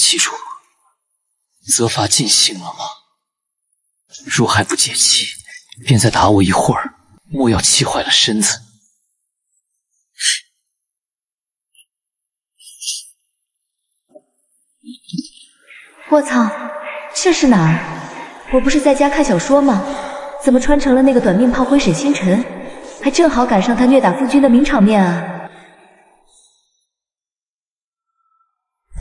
记住，责罚尽兴了吗？若还不解气，便再打我一会儿，莫要气坏了身子。我操，这是哪儿？我不是在家看小说吗？怎么穿成了那个短命炮灰沈星辰？还正好赶上他虐打夫君的名场面啊！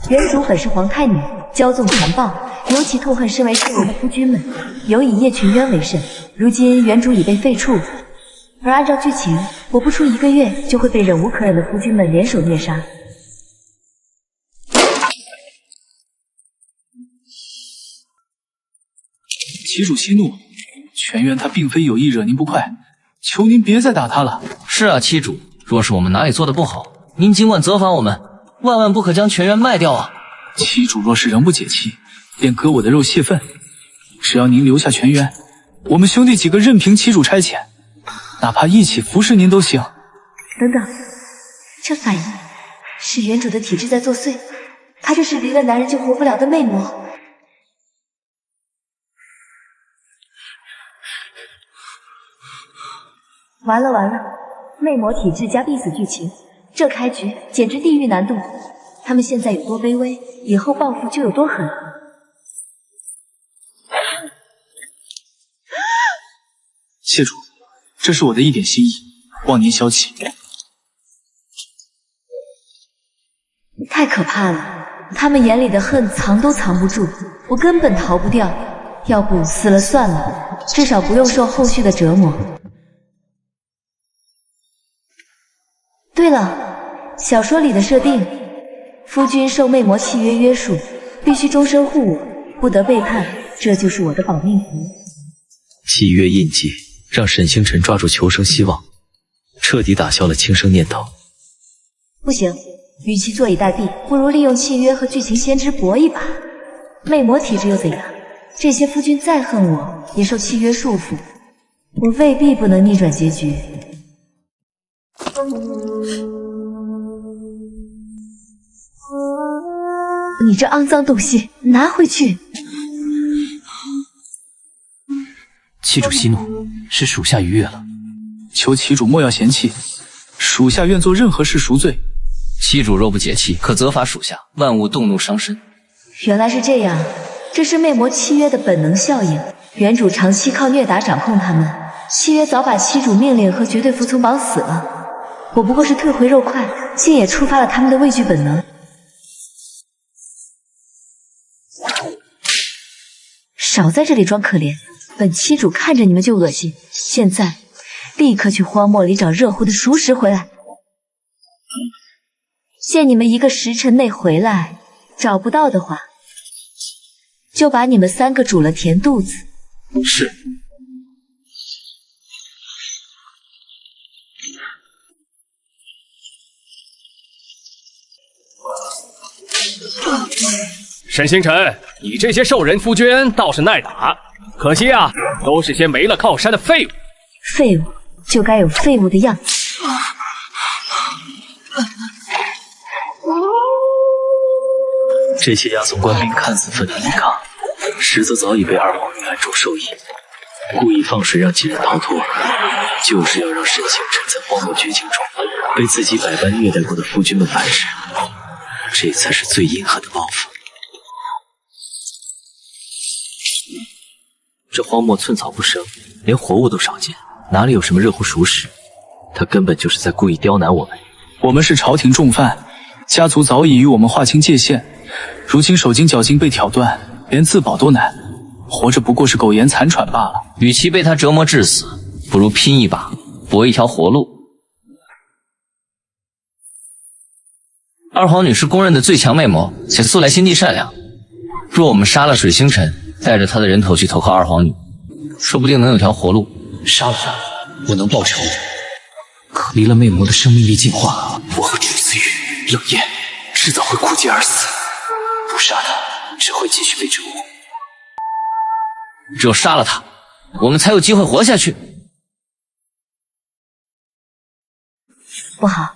原主本是皇太女，骄纵残暴，尤其痛恨身为圣人的夫君们，尤以叶群渊为甚。如今原主已被废黜，而按照剧情，我不出1个月就会被忍无可忍的夫君们联手虐杀。旗主息怒，全渊他并非有意惹您不快，求您别再打他了。是啊，旗主，若是我们哪里做的不好，您尽管责罚我们，万万不可将全渊卖掉啊！旗主若是仍不解气，便割我的肉泄愤。只要您留下全渊，我们兄弟几个任凭旗主差遣，哪怕一起服侍您都行。等等，这反应是原主的体质在作祟，他这是离了男人就活不了的魅魔。完了完了，魅魔体质加必死剧情，这开局简直地狱难度。他们现在有多卑微，以后报复就有多狠。谢主，这是我的一点心意，望您消气。太可怕了，他们眼里的恨藏都藏不住，我根本逃不掉。要不死了算了，至少不用受后续的折磨。对了，小说里的设定，夫君受魅魔契约约束，必须终身护我，不得背叛，这就是我的保命符。契约印记让沈星辰抓住求生希望，彻底打消了轻生念头。不行，与其坐以待毙，不如利用契约和剧情先知搏一把。魅魔体质又怎样？这些夫君再恨我，也受契约束缚，我未必不能逆转结局。你这肮脏东西，拿回去！旗主息怒，是属下逾越了，求旗主莫要嫌弃，属下愿做任何事赎罪。旗主若不解气，可责罚属下，万勿动怒伤身。原来是这样，这是魅魔契约的本能效应。原主长期靠虐打掌控他们，契约早把旗主命令和绝对服从绑死了。我不过是退回肉块，竟也触发了他们的畏惧本能。少在这里装可怜，本期主看着你们就恶心。现在立刻去荒漠里找热乎的熟食回来。限你们1个时辰内回来，找不到的话，就把你们3个煮了填肚子。是。沈星辰，你这些兽人夫君倒是耐打，可惜啊，都是些没了靠山的废物。废物就该有废物的样子。这些押送官兵看似奋力抵抗，实则早已被二皇女暗中授意，故意放水让几人逃脱，就是要让沈星辰在荒漠绝境中被自己百般虐待过的夫君们反噬，这才是最阴狠的报复。这荒漠寸草不生，连活物都少见，哪里有什么热乎熟食？他根本就是在故意刁难我们。我们是朝廷重犯，家族早已与我们划清界限，如今手筋脚筋被挑断，连自保都难，活着不过是苟延残喘罢了。与其被他折磨致死，不如拼一把，搏一条活路。二皇女是公认的最强魅魔，且素来心地善良。若我们杀了水星辰，带着他的人头去投靠二皇女，说不定能有条活路。杀了他，我能报仇。可离了魅魔的生命力进化，我和曲思雨、冷艳迟早会枯竭而死。不杀他，只会继续被折磨。只有杀了他，我们才有机会活下去。不好，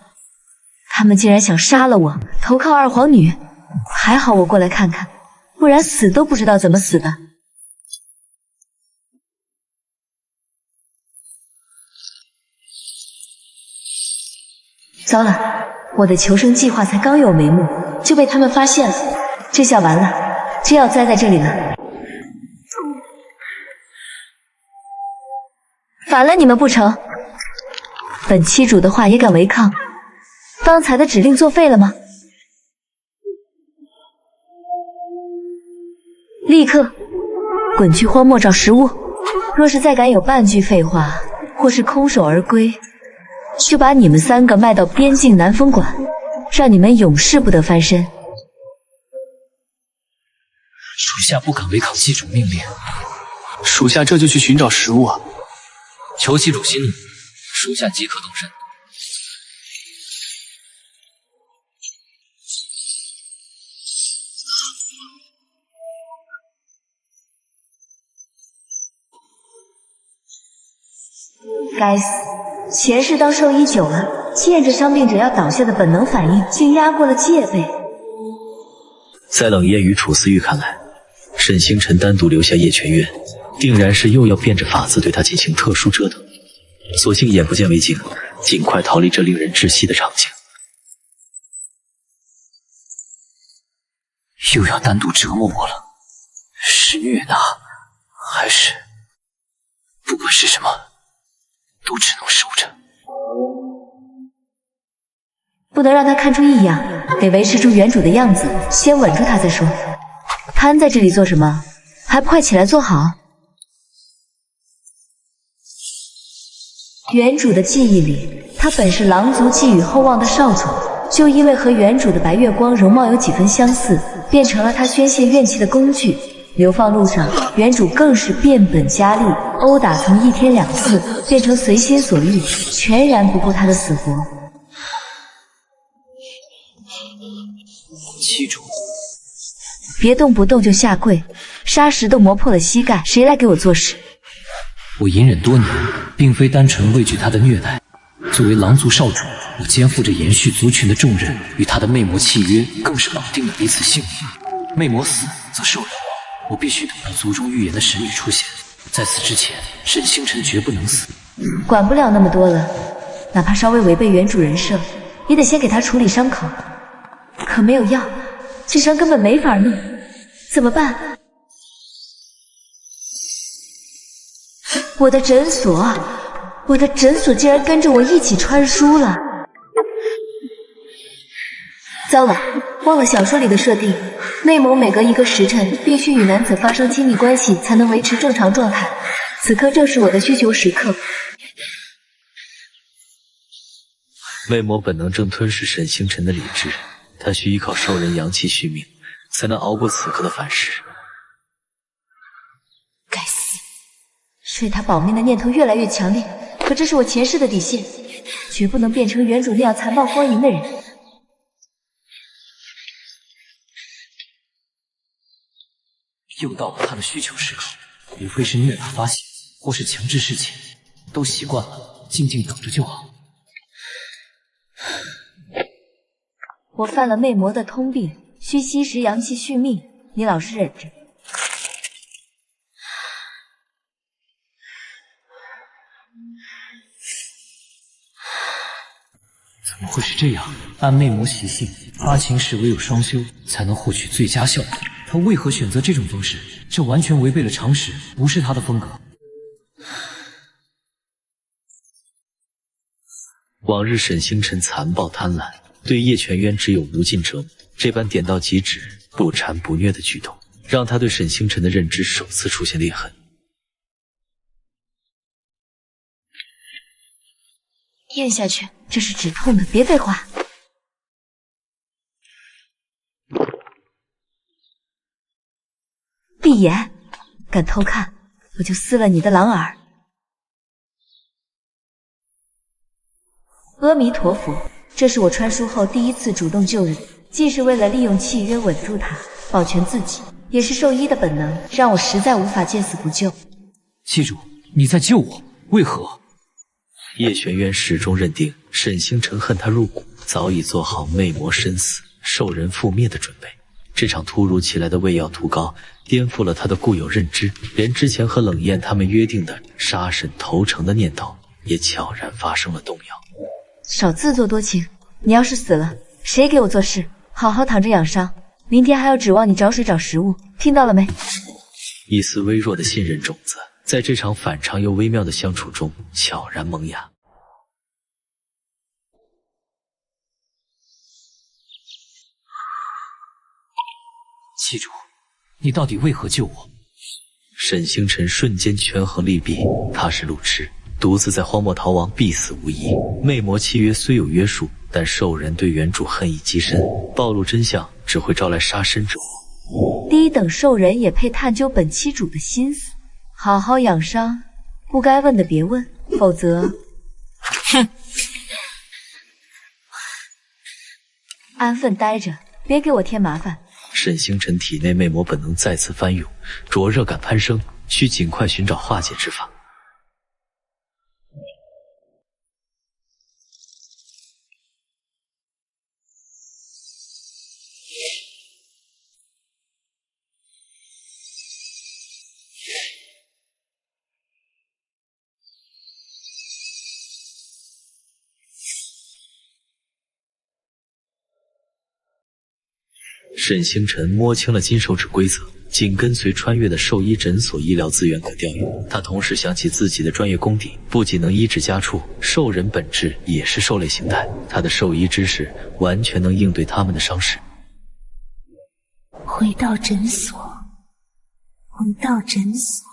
他们竟然想杀了我，投靠二皇女，还好我过来看看，不然死都不知道怎么死的。糟了，我的求生计划才刚有眉目，就被他们发现了，这下完了，真要栽在这里了。反了你们不成？本期主的话也敢违抗？刚才的指令作废了吗？立刻滚去荒漠找食物！若是再敢有半句废话，或是空手而归，就把你们3个卖到边境南风馆，让你们永世不得翻身。属下不敢违抗祭主命令，属下这就去寻找食物啊！求祭主息怒，属下即刻动身。该死，前世当兽医久了，见着伤病者要倒下的本能反应，竟压过了戒备。在冷夜与楚思玉看来，沈星辰单独留下叶泉渊，定然是又要变着法子对他进行特殊折腾，索性眼不见为净，尽快逃离这令人窒息的场景。又要单独折磨我了，是虐打，还是……不管是什么，都只能守着。不能让他看出异样，得维持住原主的样子，先稳住他再说。瘫在这里做什么？还不快起来坐好！原主的记忆里，他本是狼族寄予厚望的少主，就因为和原主的白月光容貌有几分相似，变成了他宣泄怨气的工具。流放路上，原主更是变本加厉，殴打从1天2次变成随心所欲，全然不顾他的死活。祭主，别动不动就下跪，砂石都磨破了膝盖，谁来给我做事？我隐忍多年，并非单纯畏惧他的虐待。作为狼族少主，我肩负着延续族群的重任，与他的魅魔契约更是绑定了彼此性命。魅魔死，则兽人亡。我必须等到族中预言的神女出现，在此之前，沈星辰绝不能死。管不了那么多了，哪怕稍微违背原主人设，也得先给他处理伤口。可没有药，这伤根本没法弄，怎么办？我的诊所竟然跟着我一起穿书了！糟了，忘了小说里的设定，魅魔每隔1个时辰必须与男子发生亲密关系才能维持正常状态，此刻正是我的需求时刻。魅魔本能正吞噬沈星辰的理智，他需依靠兽人阳气续命，才能熬过此刻的反噬。该死，睡他保命的念头越来越强烈，可这是我前世的底线，绝不能变成原主那样残暴荒淫的人。又到了他的需求时刻，无非是虐打发泄，或是强制侍寝，都习惯了，静静等着就好。我犯了魅魔的通病，需吸食阳气续命，你老实忍着。怎么会是这样？按魅魔习性，发情时唯有双修才能获取最佳效果。他为何选择这种方式？这完全违背了常识，不是他的风格。往日沈星辰残暴贪婪，对叶泉渊只有无尽折磨。这般点到即止、不缠不虐的举动，让他对沈星辰的认知首次出现裂痕。咽下去，这是止痛的，别废话。闭眼，敢偷看，我就撕了你的狼耳。阿弥陀佛，这是我穿书后第1次主动救人，既是为了利用契约稳住他，保全自己，也是兽医的本能，让我实在无法见死不救。祭主，你在救我，为何？叶玄渊始终认定沈星辰恨他入骨，早已做好魅魔身死、兽人覆灭的准备。这场突如其来的胃药屠膏颠覆了他的固有认知，连之前和冷艳他们约定的杀沈投诚的念头也悄然发生了动摇。少自作多情，你要是死了，谁给我做事？好好躺着养伤，明天还要指望你找水找食物，听到了没？一丝微弱的信任种子，在这场反常又微妙的相处中悄然萌芽。记住，你到底为何救我？沈星辰瞬间权衡利弊，他是路痴，独自在荒漠逃亡必死无疑。魅魔契约虽有约束，但兽人对原主恨意极深，暴露真相只会招来杀身之祸。低等兽人也配探究本期主的心思？好好养伤，不该问的别问，否则……哼！安分待着，别给我添麻烦。沈星辰体内魅魔本能再次翻涌，灼热感攀升，需尽快寻找化解之法。沈星辰摸清了金手指规则，紧跟随穿越的兽医诊所医疗资源可调用。他同时想起自己的专业功底，不仅能医治家畜，兽人本质也是兽类形态，他的兽医知识完全能应对他们的伤势。回到诊所，回到诊所。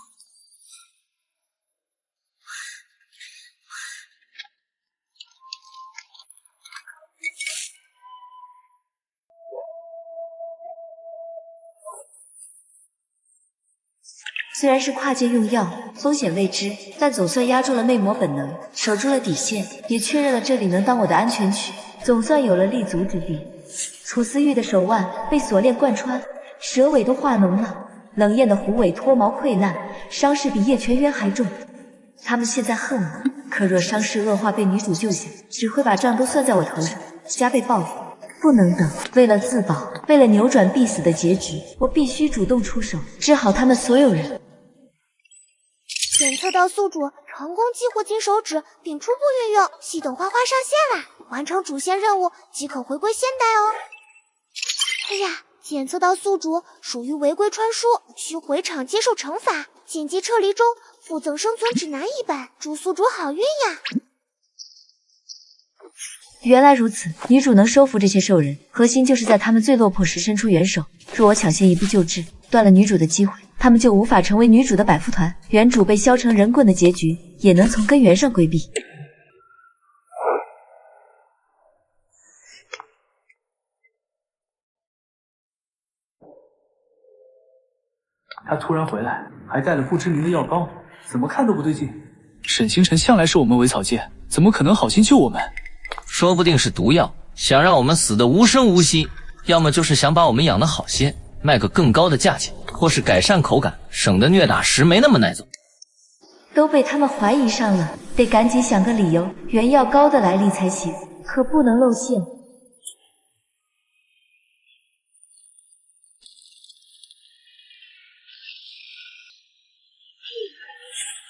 虽然是跨界用药，风险未知，但总算压住了魅魔本能，守住了底线，也确认了这里能当我的安全区，总算有了立足之地。楚思玉的手腕被锁链贯穿，蛇尾都化脓了，冷艳的狐尾脱毛溃烂，伤势比叶全渊还重。他们现在恨我，可若伤势恶化被女主救下，只会把账都算在我头上，加倍报复。不能等，为了自保，为了扭转必死的结局，我必须主动出手，治好他们所有人。检测到宿主成功激活金手指并初步运用，系统花花上线啦！完成主线任务即可回归现代哦。哎呀，检测到宿主属于违规穿书，需回场接受惩罚。紧急撤离中，附赠生存指南一本，祝宿主好运呀！原来如此，女主能收服这些兽人，核心就是在他们最落魄时伸出援手。若我抢先一步救治，断了女主的机会，他们就无法成为女主的百夫团，原主被削成人棍的结局也能从根源上规避。他突然回来，还带了不知名的药膏，怎么看都不对劲。沈星辰向来是我们尾草界，怎么可能好心救我们？说不定是毒药，想让我们死得无声无息，要么就是想把我们养得好些，卖个更高的价钱，或是改善口感，省得虐打时没那么耐走。都被他们怀疑上了，得赶紧想个理由，原药膏的来历才行，可不能露馅。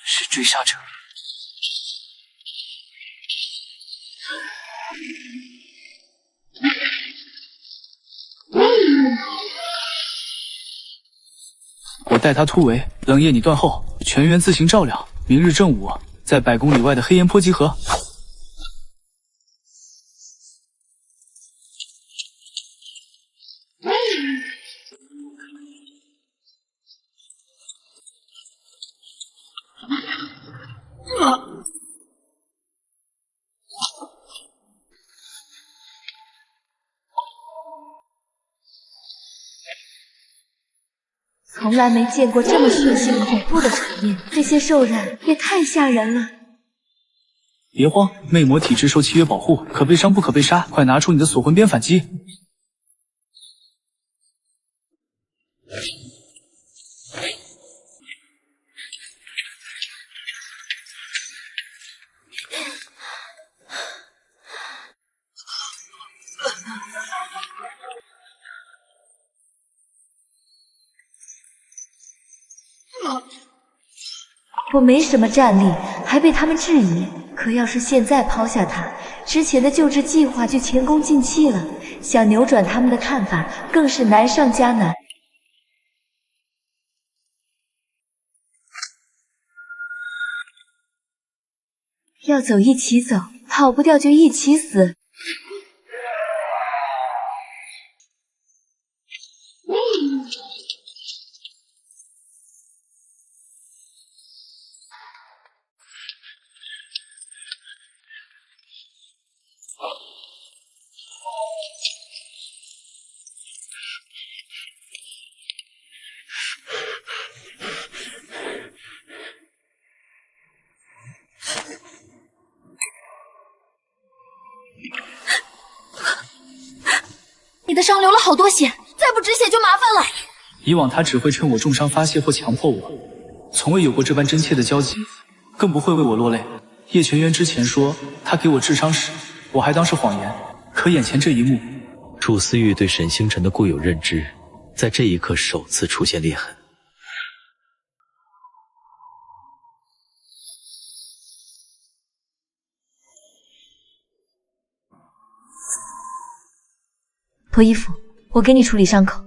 是追杀者。我带他突围，冷夜你断后，全员自行照料。明日正午，在100公里外的黑岩坡集合。从来没见过这么血腥恐怖的场面，这些兽人也太吓人了。别慌，魅魔体质受契约保护，可被伤不可被杀，快拿出你的锁魂鞭反击。我没什么战力，还被他们质疑。可要是现在抛下他，之前的救治计划就前功尽弃了。想扭转他们的看法，更是难上加难。要走一起走，跑不掉就一起死。你的伤流了好多血，再不止血就麻烦了。以往他只会趁我重伤发泄或强迫我，从未有过这般真切的交集，更不会为我落泪。叶全渊之前说他给我治伤时，我还当是谎言，可眼前这一幕，楚思玉对沈星辰的固有认知，在这一刻首次出现裂痕。脱衣服，我给你处理伤口。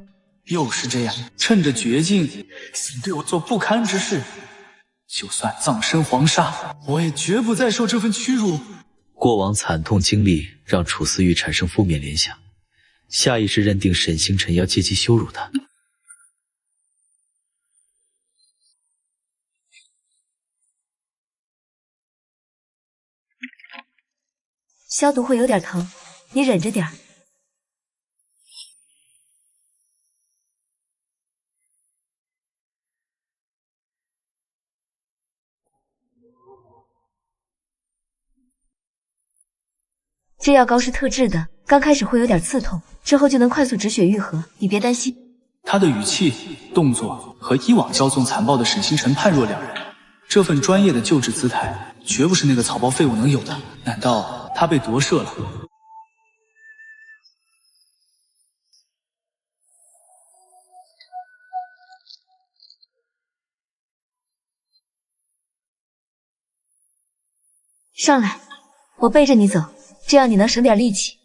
又是这样，趁着绝境，想对我做不堪之事。就算葬身黄沙，我也绝不再受这份屈辱。过往惨痛经历让楚思玉产生负面联想，下意识认定沈星辰要借机羞辱他。消毒会有点疼，你忍着点儿。这药膏是特制的，刚开始会有点刺痛，之后就能快速止血愈合，你别担心。他的语气、动作和以往骄纵残暴的沈星辰判若两人，这份专业的救治姿态，绝不是那个草包废物能有的。难道他被夺舍了？上来，我背着你走，这样你能省点力气。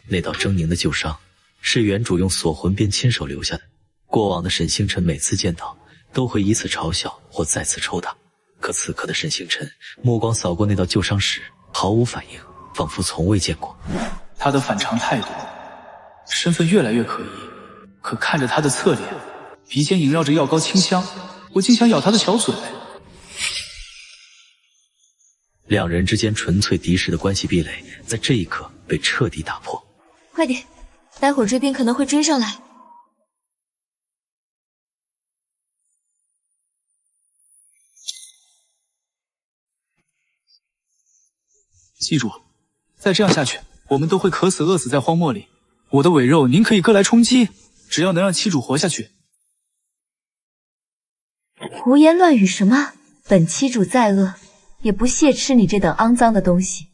那道狰狞的旧伤，是原主用锁魂鞭亲手留下的。过往的沈星辰每次见到，都会以此嘲笑或再次抽打。可此刻的沈星辰，目光扫过那道旧伤时，毫无反应，仿佛从未见过。他的反常态度，身份越来越可疑。可看着他的侧脸，鼻尖萦绕着药膏清香，我竟想咬他的小嘴。两人之间纯粹敌视的关系壁垒，在这一刻被彻底打破。快点，待会儿追兵可能会追上来。记住，再这样下去，我们都会渴死饿死在荒漠里。我的尾肉您可以割来充饥，只要能让妻主活下去。胡言乱语什么？本妻主再饿，也不屑吃你这等肮脏的东西。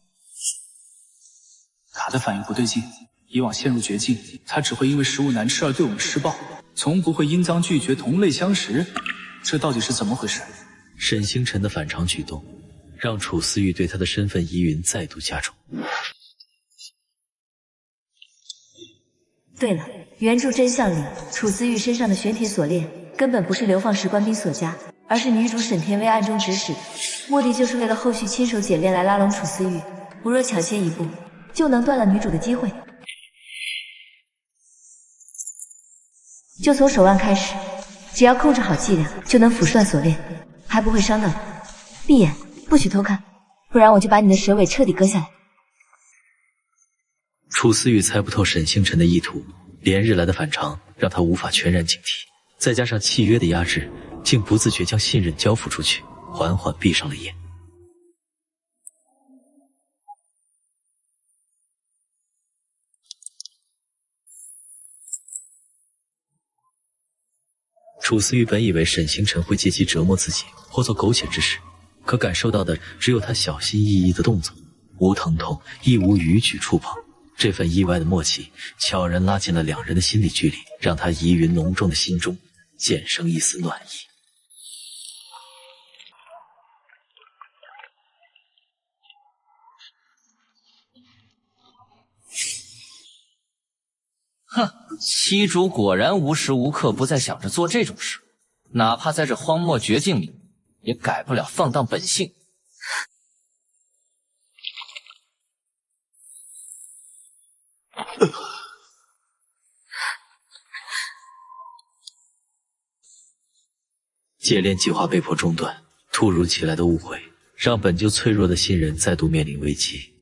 卡的反应不对劲，以往陷入绝境，他只会因为食物难吃而对我们施暴，从不会因脏拒绝同类相食。这到底是怎么回事？沈星辰的反常举动，让楚思玉对他的身份疑云再度加重。对了，原著真相里，楚思玉身上的玄铁锁链根本不是流放时官兵所加，而是女主沈天薇暗中指使的，目的就是为了后续亲手解链来拉拢楚思玉。我若抢先一步，就能断了女主的机会。就从手腕开始，只要控制好剂量，就能腐蚀断锁链，还不会伤到你。闭眼，不许偷看，不然我就把你的蛇尾彻底割下来。楚思玉猜不透沈星辰的意图，连日来的反常让他无法全然警惕，再加上契约的压制，竟不自觉将信任交付出去，缓缓闭上了眼。楚思玉本以为沈星辰会借机折磨自己或做苟且之事，可感受到的只有他小心翼翼的动作，无疼痛亦无逾矩触碰。这份意外的默契悄然拉近了两人的心理距离，让他疑云浓重的心中渐生一丝暖意。哼，七主果然无时无刻不在想着做这种事，哪怕在这荒漠绝境里，也改不了放荡本性。解炼计划被迫中断，突如其来的误会让本就脆弱的新人再度面临危机。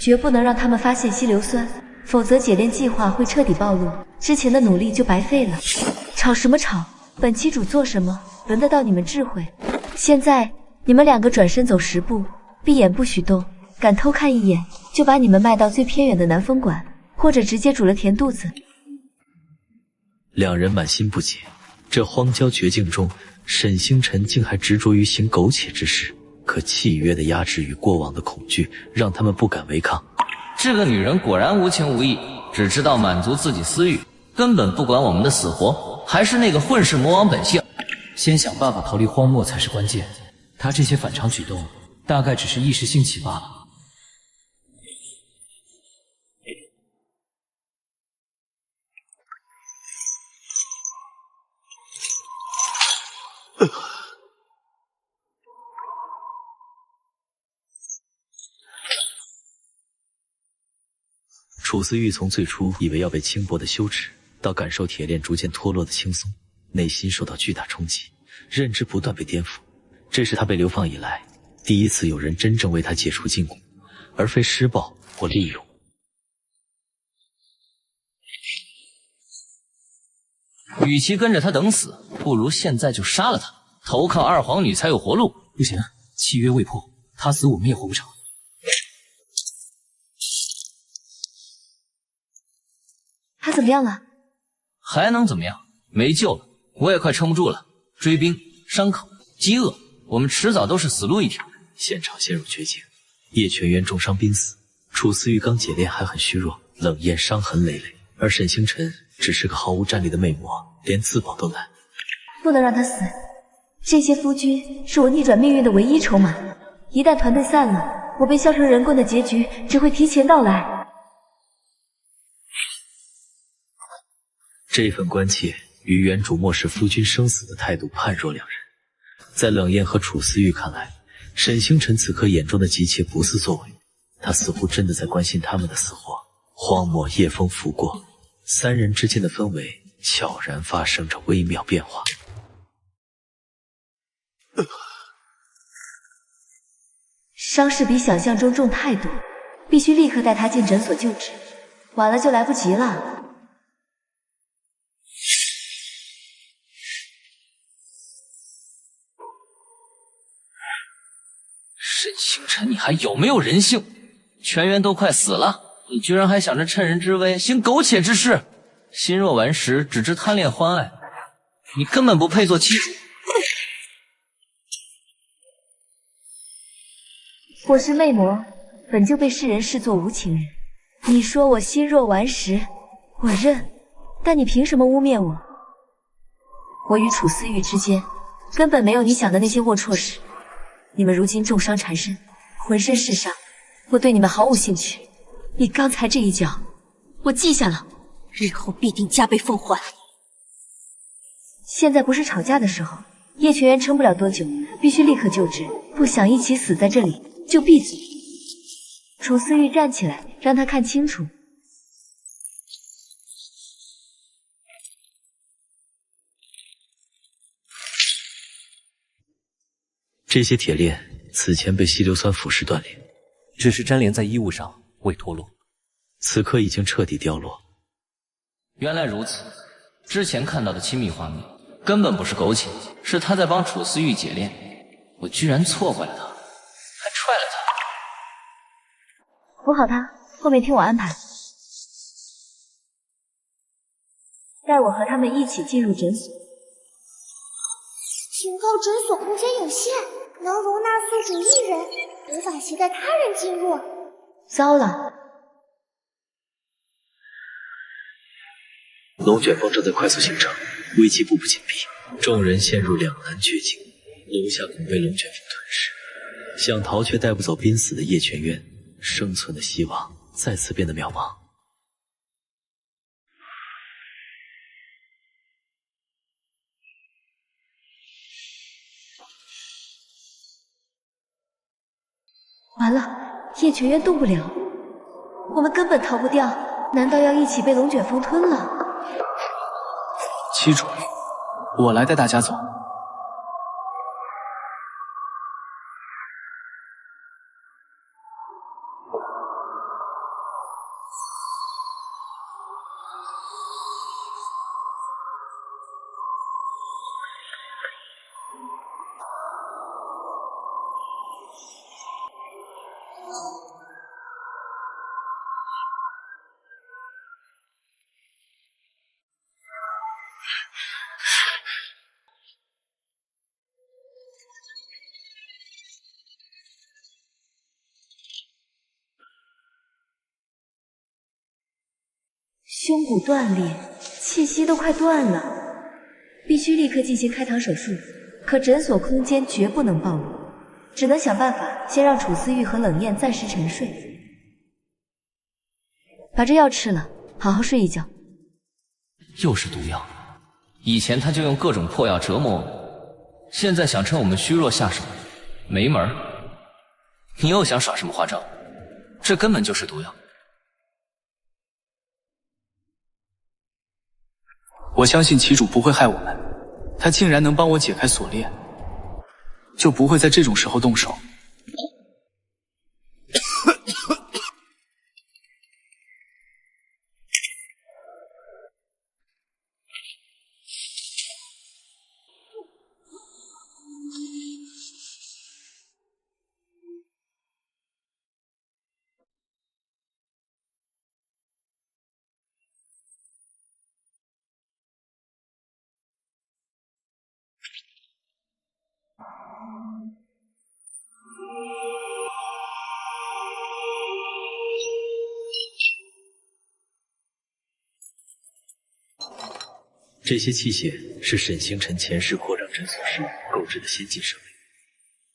绝不能让他们发现稀硫酸，否则解炼计划会彻底暴露，之前的努力就白费了。吵什么吵？本期主做什么，轮得到你们智慧？现在你们两个转身走10步，闭眼不许动，敢偷看一眼，就把你们卖到最偏远的南风馆，或者直接煮了填肚子。两人满心不解，这荒郊绝境中，沈星辰竟还执着于行苟且之事。可契约的压制与过往的恐惧，让他们不敢违抗。这个女人果然无情无义，只知道满足自己私欲，根本不管我们的死活。还是那个混世魔王本性。先想办法逃离荒漠才是关键。他这些反常举动，大概只是一时兴起罢了。楚思玉从最初以为要被轻薄的羞耻，到感受铁链逐渐脱落的轻松，内心受到巨大冲击，认知不断被颠覆。这是他被流放以来第一次有人真正为他解除禁锢，而非施暴或利用。与其跟着他等死，不如现在就杀了他，投靠二皇女才有活路。不行，契约未破，他死我们也活不成。他怎么样了？还能怎么样？没救了，我也快撑不住了。追兵、伤口、饥饿，我们迟早都是死路一条。现场陷入绝境，叶全渊重伤濒死，楚思玉刚解炼还很虚弱，冷艳伤痕累累，而沈星辰只是个毫无战力的魅魔，连自保都难。不能让他死，这些夫君是我逆转命运的唯一筹码。一旦团队散了，我被削成人棍的结局只会提前到来。这份关切与原主漠视夫君生死的态度判若两人。在冷艳和楚思玉看来，沈星辰此刻眼中的急切不似作为，他似乎真的在关心他们的死活。荒漠夜风拂过，三人之间的氛围悄然发生着微妙变化。伤势比想象中重太多，必须立刻带他进诊所救治，晚了就来不及了。沈星辰，你还有没有人性？全员都快死了，你居然还想着趁人之危行苟且之事，心若顽石，只知贪恋欢爱，你根本不配做妻主。我是魅魔，本就被世人视作无情人。你说我心若顽石，我认，但你凭什么污蔑我？我与楚思玉之间根本没有你想的那些龌龊事。你们如今重伤缠身，浑身是伤，我对你们毫无兴趣。你刚才这一脚，我记下了，日后必定加倍奉还。现在不是吵架的时候，叶全渊撑不了多久，必须立刻救治。不想一起死在这里，就闭嘴。楚思玉站起来，让他看清楚。这些铁链此前被稀硫酸腐蚀断裂，只是粘连在衣物上，未脱落。此刻已经彻底掉落。原来如此，之前看到的亲密画面根本不是苟且，是他在帮楚思玉解炼，我居然错怪了他，还踹了他。扶好他，后面听我安排。带我和他们一起进入诊所。警告：诊所空间有限，能容纳宿主1人，无法携带他人进入。糟了！龙卷风正在快速形成，危机步步紧逼，众人陷入两难绝境，楼下恐被龙卷风吞噬。想逃却带不走濒死的叶全渊，生存的希望再次变得渺茫。完了，叶全渊动不了，我们根本逃不掉，难道要一起被龙卷风吞了？七主，我来带大家走。胸骨断裂，气息都快断了，必须立刻进行开膛手术。可诊所空间绝不能暴露，只能想办法先让楚思玉和冷艳暂时沉睡，把这药吃了，好好睡一觉。又是毒药，以前他就用各种破药折磨我们，现在想趁我们虚弱下手，没门儿。你又想耍什么花招？这根本就是毒药。我相信旗主不会害我们，他竟然能帮我解开锁链，就不会在这种时候动手。这些器械是沈星辰前世扩张诊所时购置的先进设备，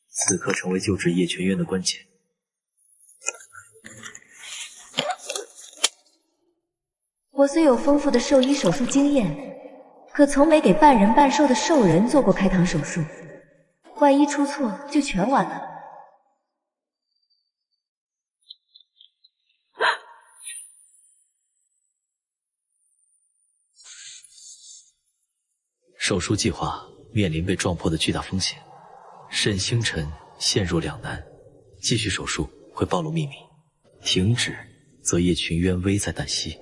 此刻成为救治叶全渊的关键。我虽有丰富的兽医手术经验，可从没给半人半兽的兽人做过开膛手术，万一出错就全完了。手术计划面临被撞破的巨大风险，沈星辰陷入两难：继续手术会暴露秘密，停止则叶群渊危在旦夕。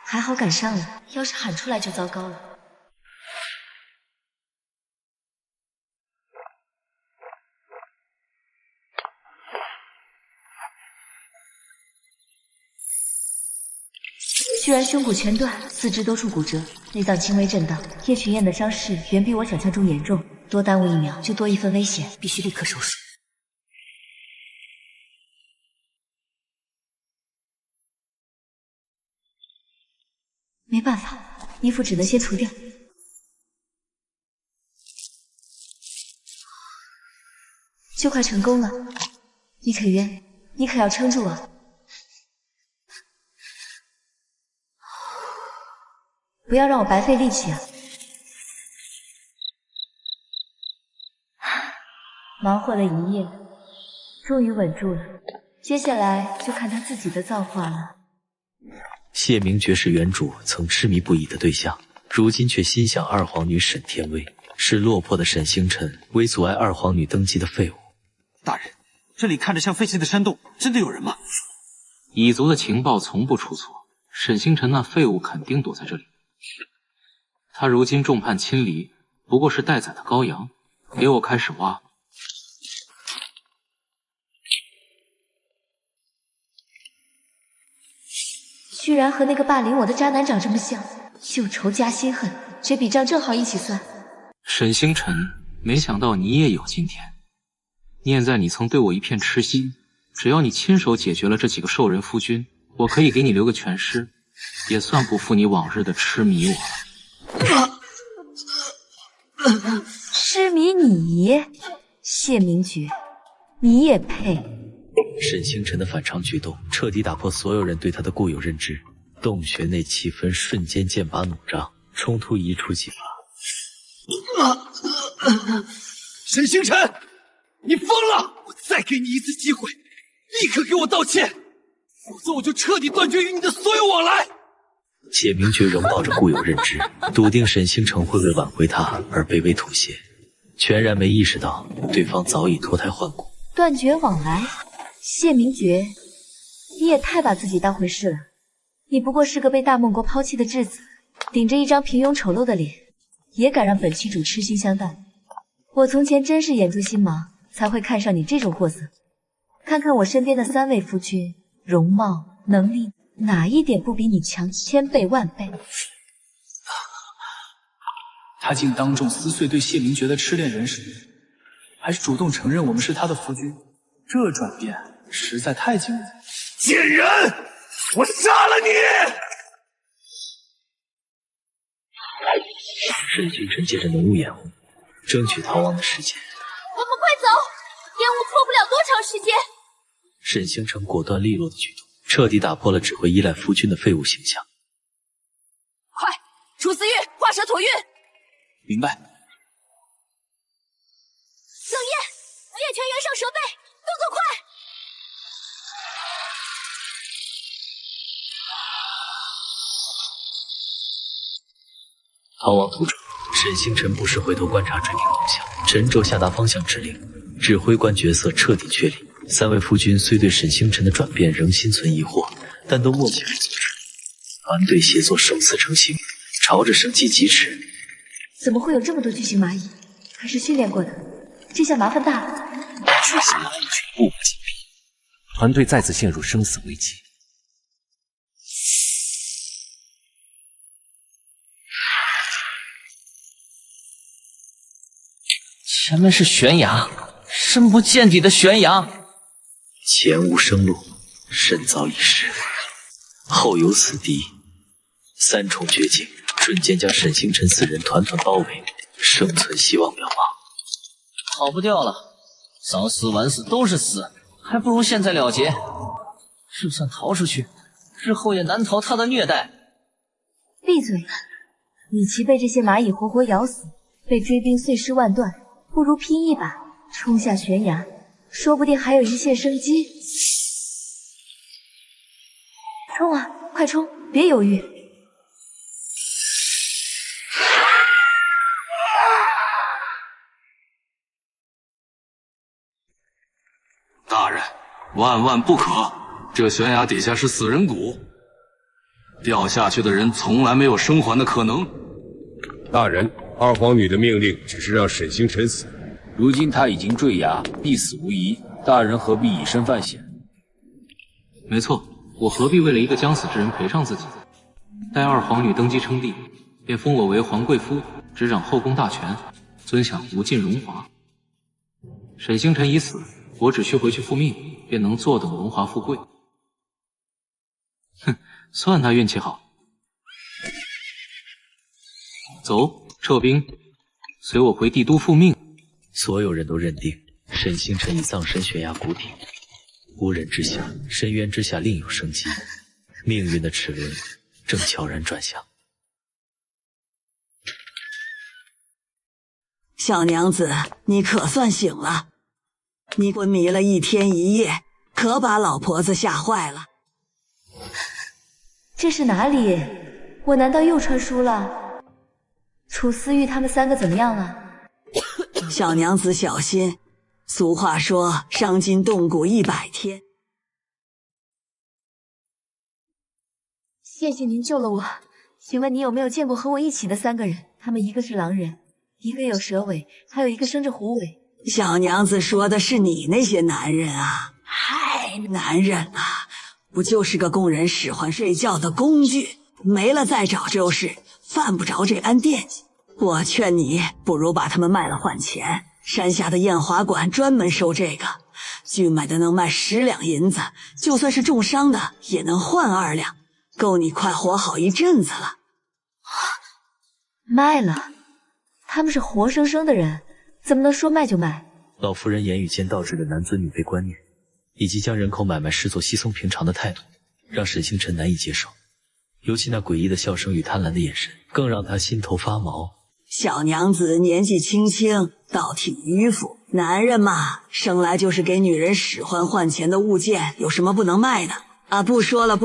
还好赶上了，要是喊出来就糟糕了。居然胸骨全断，四肢多处骨折，内脏轻微震荡。叶群燕的伤势远比我想象中严重，多耽误1秒就多一份危险，必须立刻手术。没办法，衣服只能先除掉。就快成功了，李可渊，你可要撑住啊！不要让我白费力气啊！忙活了一夜，终于稳住了，接下来就看他自己的造化了。谢明爵是原主曾痴迷不已的对象，如今却心向二皇女沈天薇，是落魄的沈星辰为阻碍二皇女登基的废物。大人，这里看着像废弃的山洞，真的有人吗？蚁族的情报从不出错，沈星辰那废物肯定躲在这里。他如今众叛亲离，不过是待宰的羔羊。给我开始挖！居然和那个霸凌我的渣男长这么像，旧仇加新恨，这笔账正好一起算。沈星辰，没想到你也有今天。念在你曾对我一片痴心，只要你亲手解决了这几个兽人夫君，我可以给你留个全尸，也算不负你往日的痴迷我了。痴迷你，谢明觉，你也配？沈星辰的反常举动彻底打破所有人对他的固有认知，洞穴内气氛瞬间剑拔弩张，冲突一触即发。沈星辰，你疯了！我再给你一次机会，立刻给我道歉，否则我就彻底断绝与你的所有往来。谢明觉仍抱着固有认知，笃定沈星辰会为挽回他而卑微妥协，全然没意识到对方早已脱胎换骨。断绝往来，谢明觉，你也太把自己当回事了。你不过是个被大梦国抛弃的质子，顶着一张平庸丑陋的脸，也敢让本期主痴心相待。我从前真是眼诛心盲，才会看上你这种货色。看看我身边的3位夫君，容貌、能力，哪一点不比你强1000倍万倍？他竟当众撕碎对谢明觉的痴恋人设，还是主动承认我们是他的夫君，这转变实在太惊人。贱人，我杀了你！沈星辰借着浓雾掩护，争取逃亡的时间。我们快走，烟雾破不了多长时间。沈星辰果断利落的举动，彻底打破了只会依赖夫君的废物形象。快，楚思玉，画蛇吐韵。明白。冷焰，夜泉原上蛇背，动作快！逃亡途中，沈星辰不时回头观察追兵动向，沉着下达方向指令，指挥官角色彻底确立。3位夫君虽对沈星辰的转变仍心存疑惑，但都默契组织，团队协作首次成型，朝着生机疾驰。怎么会有这么多巨型蚂蚁？还是训练过的，这下麻烦大了。巨型蚂蚁群步步紧逼，团队再次陷入生死危机。前面是悬崖，深不见底的悬崖。前无生路，身早已失，后有死敌，3重绝境瞬间将沈星辰4人团团包围，生存希望渺茫。跑不掉了，早死晚死都是死，还不如现在了结。就算逃出去，日后也难逃他的虐待。闭嘴！与其被这些蚂蚁活活咬死，被追兵碎尸万段，不如拼一把，冲下悬崖，说不定还有一线生机。冲啊，快冲，别犹豫！大人，万万不可！这悬崖底下是死人谷，掉下去的人从来没有生还的可能。大人，二皇女的命令只是让沈星辰死，如今他已经坠崖，必死无疑。大人何必以身犯险？没错，我何必为了一个将死之人赔上自己？待二皇女登基称帝，便封我为皇贵夫，执掌后宫大权，尊享无尽荣华。沈星辰已死，我只需回去复命，便能坐等荣华富贵。哼，算他运气好。走，撤兵，随我回帝都复命。所有人都认定沈星辰已葬身悬崖谷底，无人知晓深渊之下另有生机，命运的齿轮正悄然转向。小娘子，你可算醒了。你昏迷了1天1夜，可把老婆子吓坏了。这是哪里？我难道又穿书了？楚思玉他们3个怎么样了？小娘子小心，俗话说伤筋动骨100天。谢谢您救了我。请问你有没有见过和我一起的3个人？他们一个是狼人，一个有蛇尾，还有一个生着狐尾。小娘子说的是你那些男人啊。嗨，男人啊，不就是个供人使唤睡觉的工具？没了再找就是，犯不着这般惦记。我劝你不如把它们卖了换钱，山下的验花馆专门收这个，均买的能卖10两银子，就算是重伤的也能换2两，够你快活好一阵子了。卖了？他们是活生生的人，怎么能说卖就卖？老夫人言语间导致的男尊女卑观念，以及将人口买卖视作稀松平常的态度，让沈星辰难以接受。尤其那诡异的笑声与贪婪的眼神，更让他心头发毛。小娘子年纪轻轻，倒挺迂腐。男人嘛，生来就是给女人使唤换钱的物件，有什么不能卖的啊？不说了，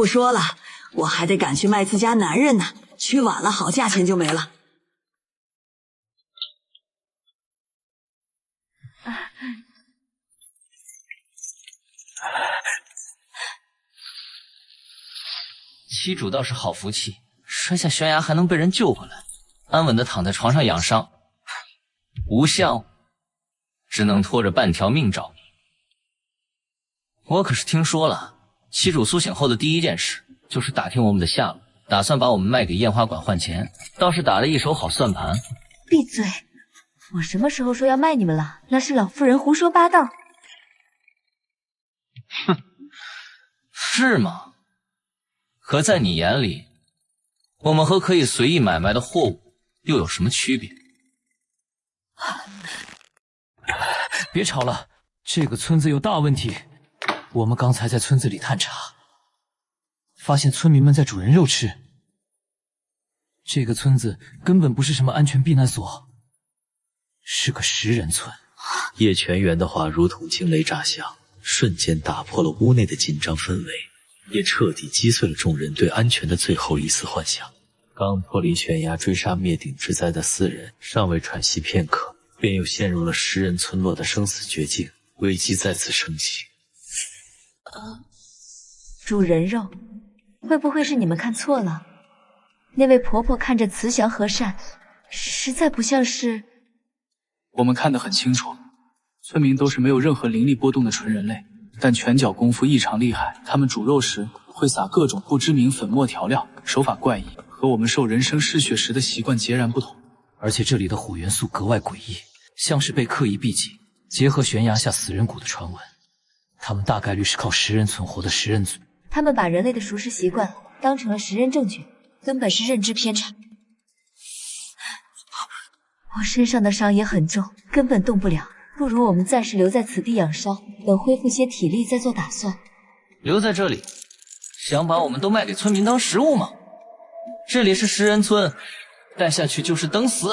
我还得赶去卖自家男人呢，去晚了好价钱就没了。妻主倒是好福气，摔下悬崖还能被人救回来，安稳的躺在床上养伤。无相，只能拖着半条命找你。我可是听说了，妻主苏醒后的第一件事就是打听我们的下落，打算把我们卖给验花馆换钱，倒是打了一手好算盘。闭嘴！我什么时候说要卖你们了？那是老夫人胡说八道。哼，是吗？可在你眼里，我们和可以随意买卖的货物又有什么区别？别吵了，这个村子有大问题。我们刚才在村子里探查，发现村民们在煮人肉吃。这个村子根本不是什么安全避难所，是个食人村。叶全元的话如同惊雷炸响，瞬间打破了屋内的紧张氛围，也彻底击碎了众人对安全的最后一丝幻想。刚脱离悬崖追杀灭顶之灾的4人尚未喘息片刻，便又陷入了食人村落的生死绝境，危机再次升级。煮人肉，会不会是你们看错了？那位婆婆看着慈祥和善，实在不像是……我们看得很清楚，村民都是没有任何灵力波动的纯人类，但拳脚功夫异常厉害。他们煮肉时会撒各种不知名粉末调料，手法怪异，和我们受人参失血时的习惯截然不同。而且这里的火元素格外诡异，像是被刻意避忌，结合悬崖下死人谷的传闻，他们大概率是靠食人存活的食人族。他们把人类的熟食习惯当成了食人正确，根本是认知偏差。我身上的伤也很重，根本动不了，不如我们暂时留在此地养伤，等恢复些体力再做打算。留在这里，想把我们都卖给村民当食物吗？这里是食人村，待下去就是等死。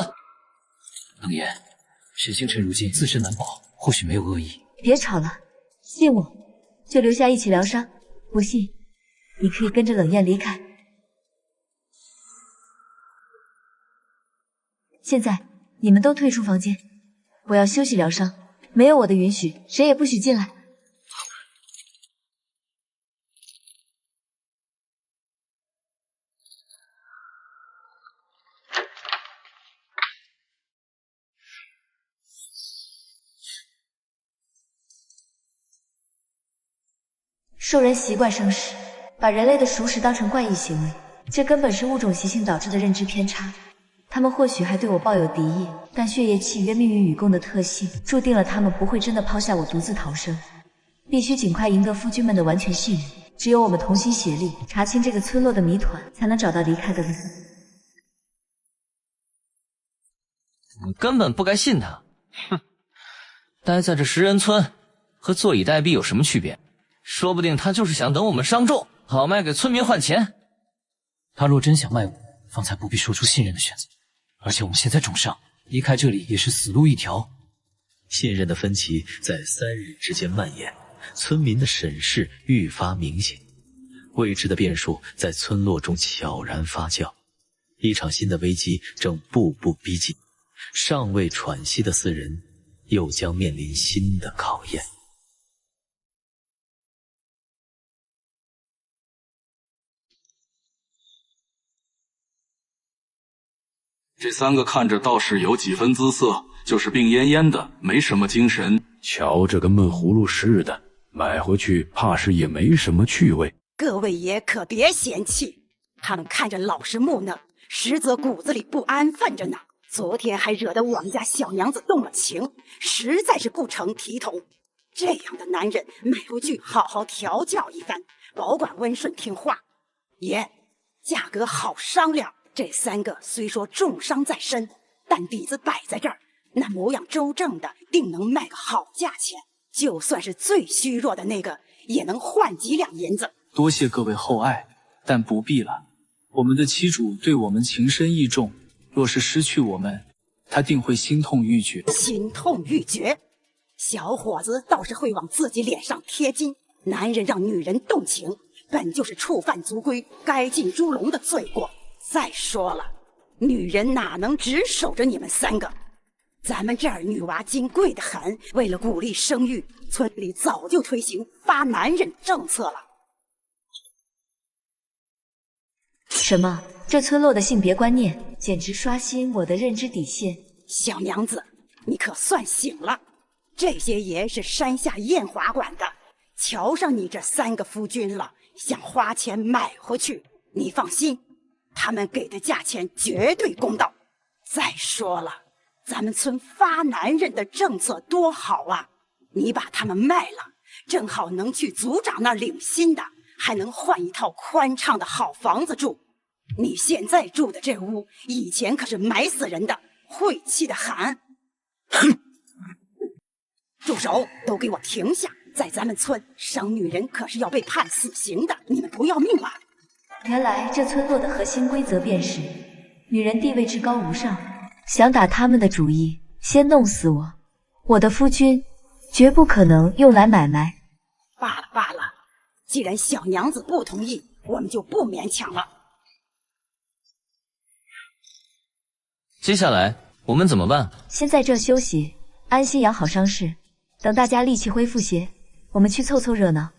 冷言，沈星辰如今自身难保，或许没有恶意。别吵了，信我，就留下一起疗伤。不信，你可以跟着冷艳离开。现在你们都退出房间，我要休息疗伤，没有我的允许，谁也不许进来。兽人习惯生食，把人类的熟食当成怪异行为，这根本是物种习性导致的认知偏差。他们或许还对我抱有敌意，但血液契约命运与共的特性，注定了他们不会真的抛下我独自逃生。必须尽快赢得夫君们的完全信任，只有我们同心协力，查清这个村落的谜团，才能找到离开的路。你根本不该信他。哼，待在这食人村和坐以待毙有什么区别？说不定他就是想等我们伤重，好卖给村民换钱。他若真想卖我，方才不必说出信任的选择。而且我们现在重伤，离开这里也是死路一条。信任的分歧在3日之间蔓延，村民的审视愈发明显，未知的变数在村落中悄然发酵。一场新的危机正步步逼近，尚未喘息的4人又将面临新的考验。这3个看着倒是有几分姿色，就是病恹恹的，没什么精神。瞧着跟闷葫芦似的，买回去怕是也没什么趣味。各位爷可别嫌弃，他们看着老实木讷，实则骨子里不安分着呢。昨天还惹得我们家小娘子动了情，实在是不成体统。这样的男人买不去好好调教一番，保管温顺听话。爷，价格好商量。这3个虽说重伤在身，但底子摆在这儿，那模样周正的，定能卖个好价钱。就算是最虚弱的那个，也能换几两银子。多谢各位厚爱，但不必了。我们的妻主对我们情深意重，若是失去我们，他定会心痛欲绝。心痛欲绝？小伙子倒是会往自己脸上贴金。男人让女人动情，本就是触犯族规，该进猪笼的罪过。再说了，女人哪能只守着你们3个？咱们这儿女娃金贵得很，为了鼓励生育，村里早就推行发男人政策了。什么？这村落的性别观念简直刷新我的认知底线。小娘子，你可算醒了。这些爷是山下艳华馆的，瞧上你这3个夫君了，想花钱买回去。你放心，他们给的价钱绝对公道。再说了，咱们村发男人的政策多好啊！你把他们卖了，正好能去族长那儿领新的，还能换一套宽敞的好房子住。你现在住的这屋，以前可是埋死人的，晦气的很。哼！住手！都给我停下！在咱们村生女人可是要被判死刑的，你们不要命啊！原来这村落的核心规则便是女人地位至高无上，想打他们的主意，先弄死我。我的夫君绝不可能用来买卖。罢了罢了，既然小娘子不同意，我们就不勉强了。接下来我们怎么办？先在这休息，安心养好伤势，等大家力气恢复些，我们去凑凑热闹。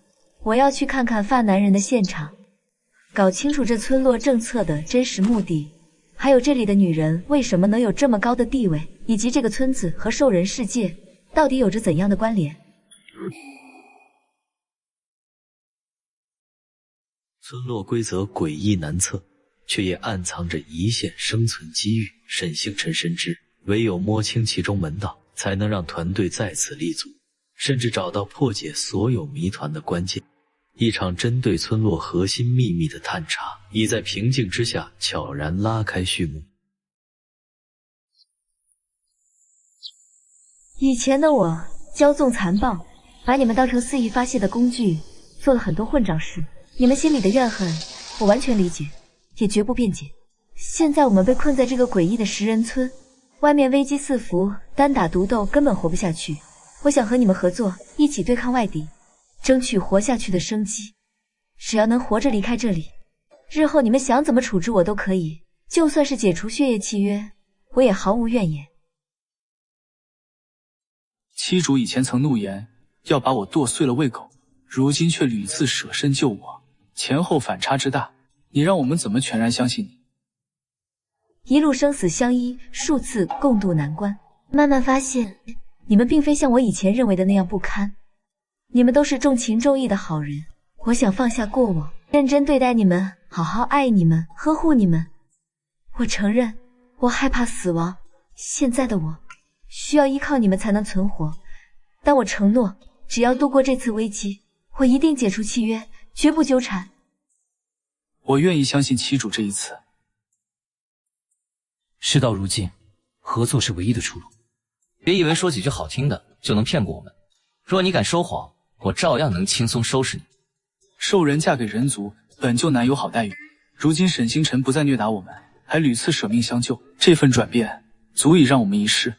我要去看看犯男人的现场，搞清楚这村落政策的真实目的，还有这里的女人为什么能有这么高的地位，以及这个村子和兽人世界到底有着怎样的关联。村落规则诡异难测，却也暗藏着一线生存机遇。沈星辰深知，唯有摸清其中门道，才能让团队在此立足，甚至找到破解所有谜团的关键。一场针对村落核心秘密的探查，已在平静之下悄然拉开序幕。以前的我骄纵残暴，把你们当成肆意发泄的工具，做了很多混账事。你们心里的怨恨，我完全理解，也绝不辩解。现在我们被困在这个诡异的食人村，外面危机四伏，单打独斗根本活不下去。我想和你们合作，一起对抗外敌，争取活下去的生机。只要能活着离开这里，日后你们想怎么处置我都可以，就算是解除血液契约，我也毫无怨言。妻主以前曾怒言要把我剁碎了喂狗，如今却屡次舍身救我，前后反差之大，你让我们怎么全然相信你？一路生死相依，数次共度难关，慢慢发现你们并非像我以前认为的那样不堪，你们都是重情重义的好人。我想放下过往，认真对待你们，好好爱你们，呵护你们。我承认我害怕死亡，现在的我需要依靠你们才能存活，但我承诺只要度过这次危机，我一定解除契约，绝不纠缠。我愿意相信妻主这一次。事到如今，合作是唯一的出路。别以为说几句好听的就能骗过我们，若你敢说谎，我照样能轻松收拾你。兽人嫁给人族本就难有好待遇，如今沈星辰不再虐打我们，还屡次舍命相救，这份转变足以让我们一试。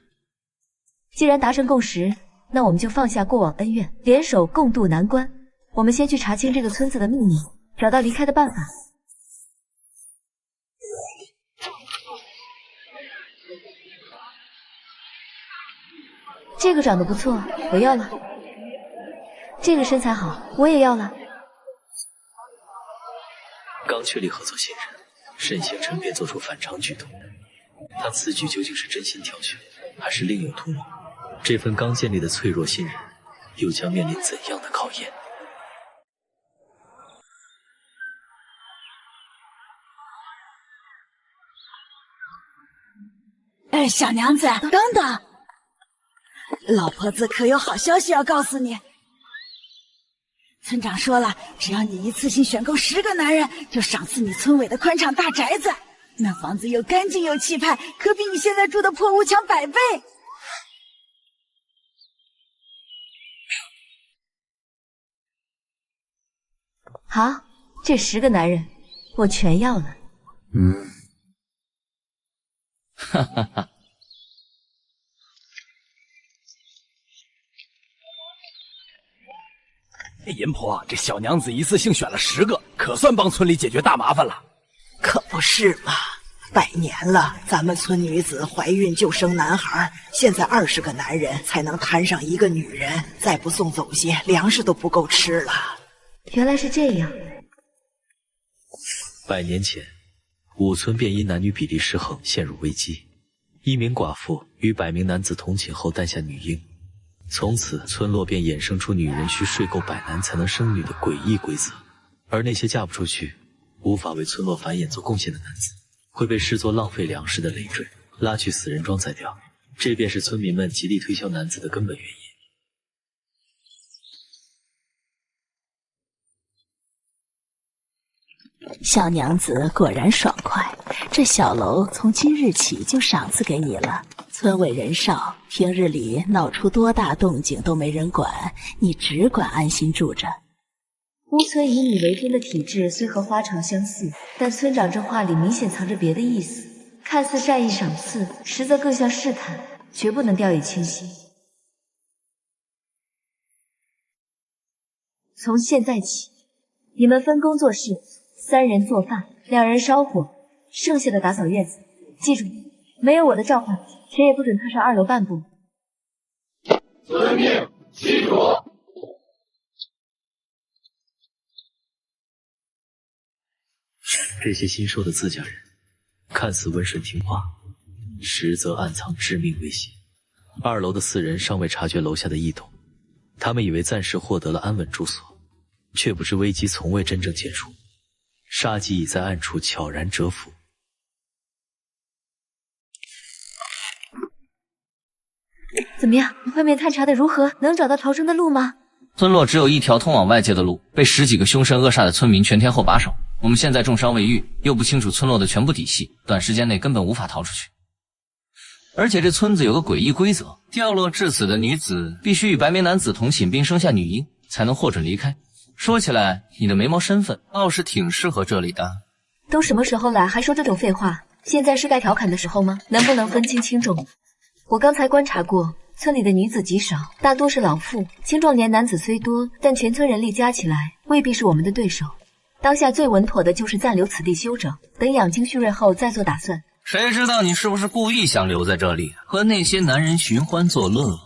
既然达成共识，那我们就放下过往恩怨，联手共度难关。我们先去查清这个村子的秘密，找到离开的办法。这个长得不错，我要了。这个身材好，我也要了。刚确立合作信任，沈星辰便做出反常举动。他此举究竟是真心挑选，还是另有图谋？这份刚建立的脆弱信任，又将面临怎样的考验？哎，小娘子，等等，老婆子可有好消息要告诉你。村长说了，只要你一次性选购10个男人，就赏赐你村委的宽敞大宅子。那房子又干净又气派，可比你现在住的破屋强100倍。好，这10个男人我全要了。哈哈哈。阎婆，这小娘子一次性选了10个，可算帮村里解决大麻烦了。可不是嘛，100年了，咱们村女子怀孕就生男孩，现在20个男人才能摊上1个女人，再不送走些，粮食都不够吃了。原来是这样。100年前，五村便因男女比例失衡陷入危机，一名寡妇与100名男子同寝后诞下女婴。从此，村落便衍生出女人需睡够100男才能生女的诡异规则，而那些嫁不出去、无法为村落繁衍做贡献的男子，会被视作浪费粮食的累赘，拉去死人庄宰掉。这便是村民们极力推销男子的根本原因。小娘子果然爽快，这小楼从今日起就赏赐给你了。村委人少，平日里闹出多大动静都没人管，你只管安心住着。乌村以你为尊的体制虽和花朝相似，但村长这话里明显藏着别的意思，看似善意赏赐，实则更像试探，绝不能掉以轻心。从现在起，你们分工做事，3人做饭，2人烧火，剩下的打扫院子。记住，没有我的召唤，谁也不准踏上2楼半步。遵命，西主。这些新收的自家人，看似温顺听话，实则暗藏致命威胁。2楼的4人尚未察觉楼下的异动，他们以为暂时获得了安稳住所，却不知危机从未真正解除，杀机已在暗处悄然蛰伏。怎么样？外面探查的如何？能找到逃生的路吗？村落只有一条通往外界的路，被10几个凶神恶煞的村民全天候把守。我们现在重伤未愈，又不清楚村落的全部底细，短时间内根本无法逃出去。而且这村子有个诡异规则，掉落致死的女子必须与白眉男子同寝并生下女婴，才能获准离开。说起来，你的眉毛身份倒是挺适合这里的。都什么时候了，还说这种废话？现在是该调侃的时候吗？能不能分清轻重？我刚才观察过，村里的女子极少，大多是老妇，青壮年男子虽多，但全村人力加起来未必是我们的对手。当下最稳妥的就是暂留此地休整，等养精蓄锐后再做打算。谁知道你是不是故意想留在这里，和那些男人寻欢作乐？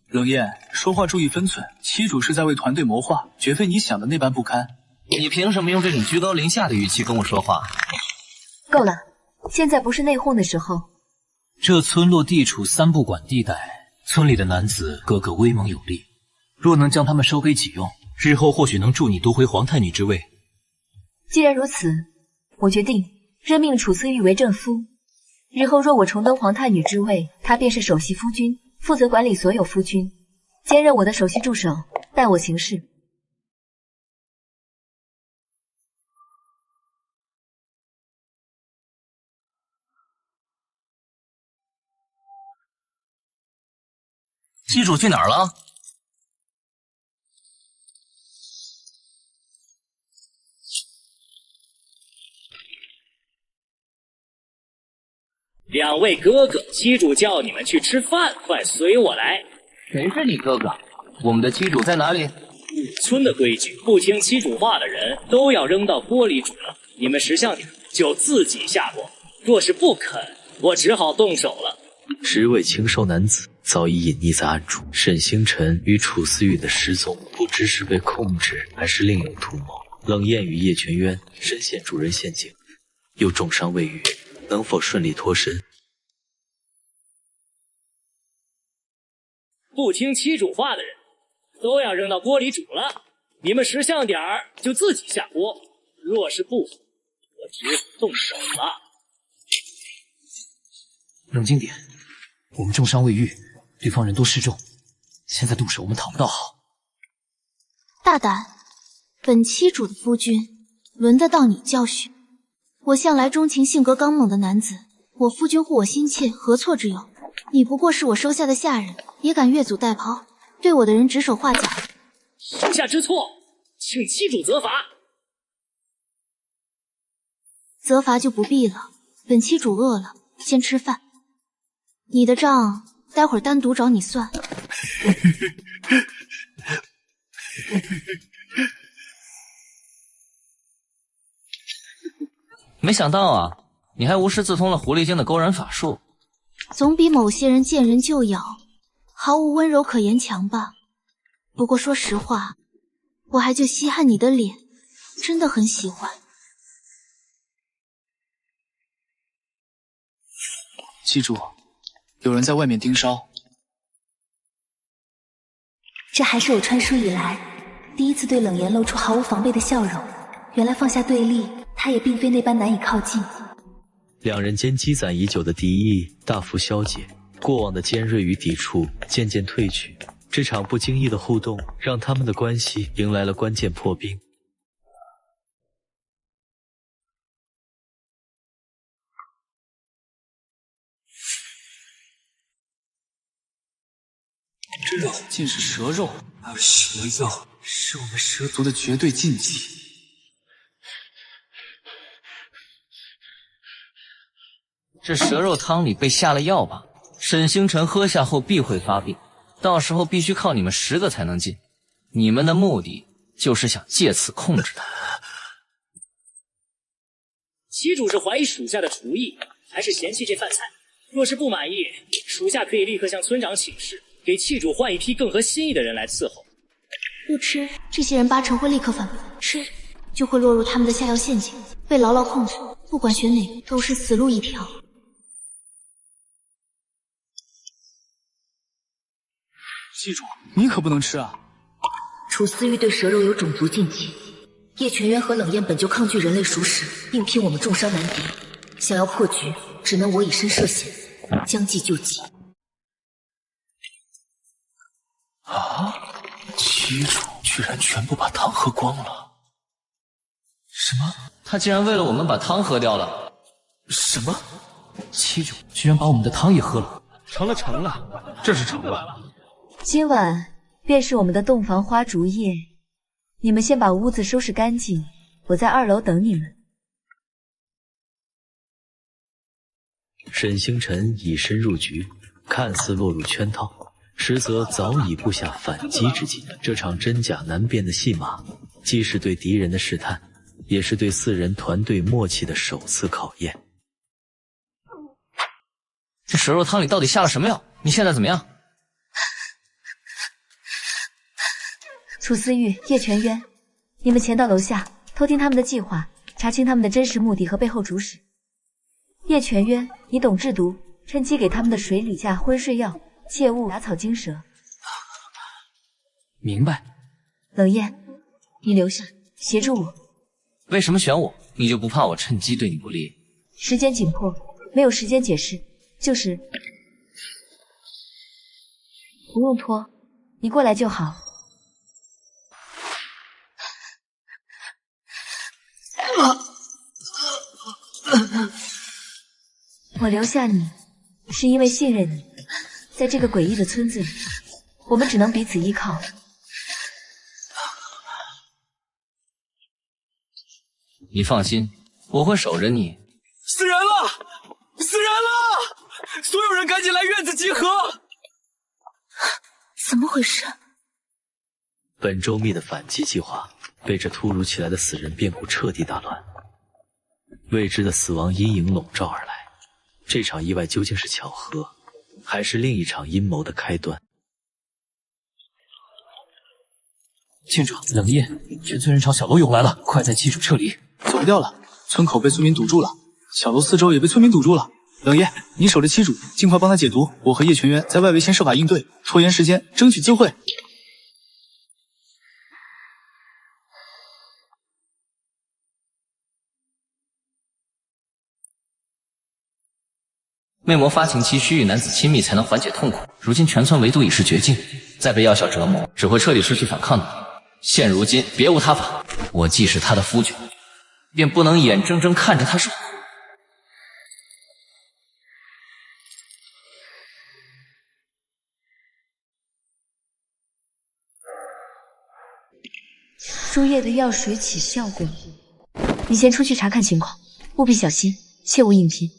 冷艳，说话注意分寸，七主是在为团队谋划，绝非你想的那般不堪。你凭什么用这种居高临下的语气跟我说话？够了，现在不是内讧的时候。这村落地处3不管地带，村里的男子个个威猛有力，若能将他们收归己用，日后或许能助你夺回皇太女之位。既然如此，我决定任命楚思玉为正夫。日后若我重登皇太女之位，她便是首席夫君，负责管理所有夫君，兼任我的首席助手，代我行事。机主去哪儿了？2位哥哥，机主叫你们去吃饭，快随我来。谁是你哥哥？我们的机主在哪里？村的规矩，不听机主话的人都要扔到锅里煮了。你们识相点，就自己下锅。若是不肯，我只好动手了。10位清瘦男子早已隐匿在暗处，沈星辰与楚思玉的失踪，不知是被控制还是另有图谋。冷艳与叶全渊深陷主人陷阱，又重伤未愈，能否顺利脱身？不听七主话的人都要扔到锅里煮了。你们识相点儿，就自己下锅。若是不服，我只好动手了。冷静点，我们重伤未愈，对方人多势众，现在动手我们讨不到好。大胆，本期主的夫君，轮得到你教训。我向来钟情性格刚猛的男子，我夫君护我心切，何错之有？你不过是我收下的下人，也敢越俎代庖，对我的人指手画脚。属下知错，请期主责罚。责罚就不必了，本期主饿了，先吃饭。你的账待会儿单独找你算。没想到啊，你还无师自通了狐狸精的勾人法术，总比某些人见人就咬，毫无温柔可言强吧。不过说实话，我还就稀罕你的脸，真的很喜欢。记住，有人在外面盯梢。这还是我穿书以来第一次对冷言露出毫无防备的笑容。原来放下对立，他也并非那般难以靠近。两人间积攒已久的敌意大幅消解，过往的尖锐与抵触渐渐褪去。这场不经意的互动，让他们的关系迎来了关键破冰。这肉竟是蛇肉，而蛇肉是我们蛇族的绝对禁忌。这蛇肉汤里被下了药吧？沈星辰喝下后必会发病，到时候必须靠你们10个才能进。你们的目的就是想借此控制他。旗主是怀疑属下的厨艺，还是嫌弃这饭菜？若是不满意，属下可以立刻向村长请示，给器主换一批更合心意的人来伺候。不吃，这些人8成会立刻反驳；吃，就会落入他们的下药陷阱，被牢牢控制。不管选哪个，都是死路一条。记住，你可不能吃啊！楚思玉对蛇肉有种族禁忌，叶全渊和冷艳本就抗拒人类熟食，硬拼我们重伤难敌，想要破局，只能我以身涉险，将计就计。啊！旗主居然全部把汤喝光了！什么？他竟然为了我们把汤喝掉了？什么？旗主居然把我们的汤也喝了？成了，这是成了。今晚便是我们的洞房花烛夜，你们先把屋子收拾干净，我在2楼等你们。沈星辰以身入局，看似落入圈套，实则早已布下反击之计。这场真假难辨的戏码，既是对敌人的试探，也是对4人团队默契的首次考验。这蛇肉汤里到底下了什么药？你现在怎么样？楚思玉、叶全渊，你们前到楼下偷听他们的计划，查清他们的真实目的和背后主使。叶全渊，你懂制毒，趁机给他们的水里下昏睡药，切勿打草惊蛇。明白。冷艳，你留下协助我。为什么选我？你就不怕我趁机对你不利？时间紧迫，没有时间解释，就是不用拖，你过来就好。我留下你，是因为信任你。在这个诡异的村子里，我们只能彼此依靠。你放心，我会守着你。死人了！死人了！所有人赶紧来院子集合！怎么回事？本周密的反击计划被这突如其来的死人变故彻底打乱，未知的死亡阴影笼罩而来。这场意外究竟是巧合，还是另一场阴谋的开端？郡主，冷夜，全村人朝小楼涌来了，快带旗主撤离！走不掉了，村口被村民堵住了，小楼4周也被村民堵住了。冷夜，你守着旗主，尽快帮他解毒。我和叶全渊在外围先设法应对，拖延时间，争取机会。魅魔发情期需与男子亲密才能缓解痛苦，如今全村唯独已是绝境，再被药效折磨，只会彻底失去反抗能力。现如今别无他法，我既是他的夫君，便不能眼睁睁看着他受苦。输液的药水起效果，你先出去查看情况，务必小心，切勿硬拼。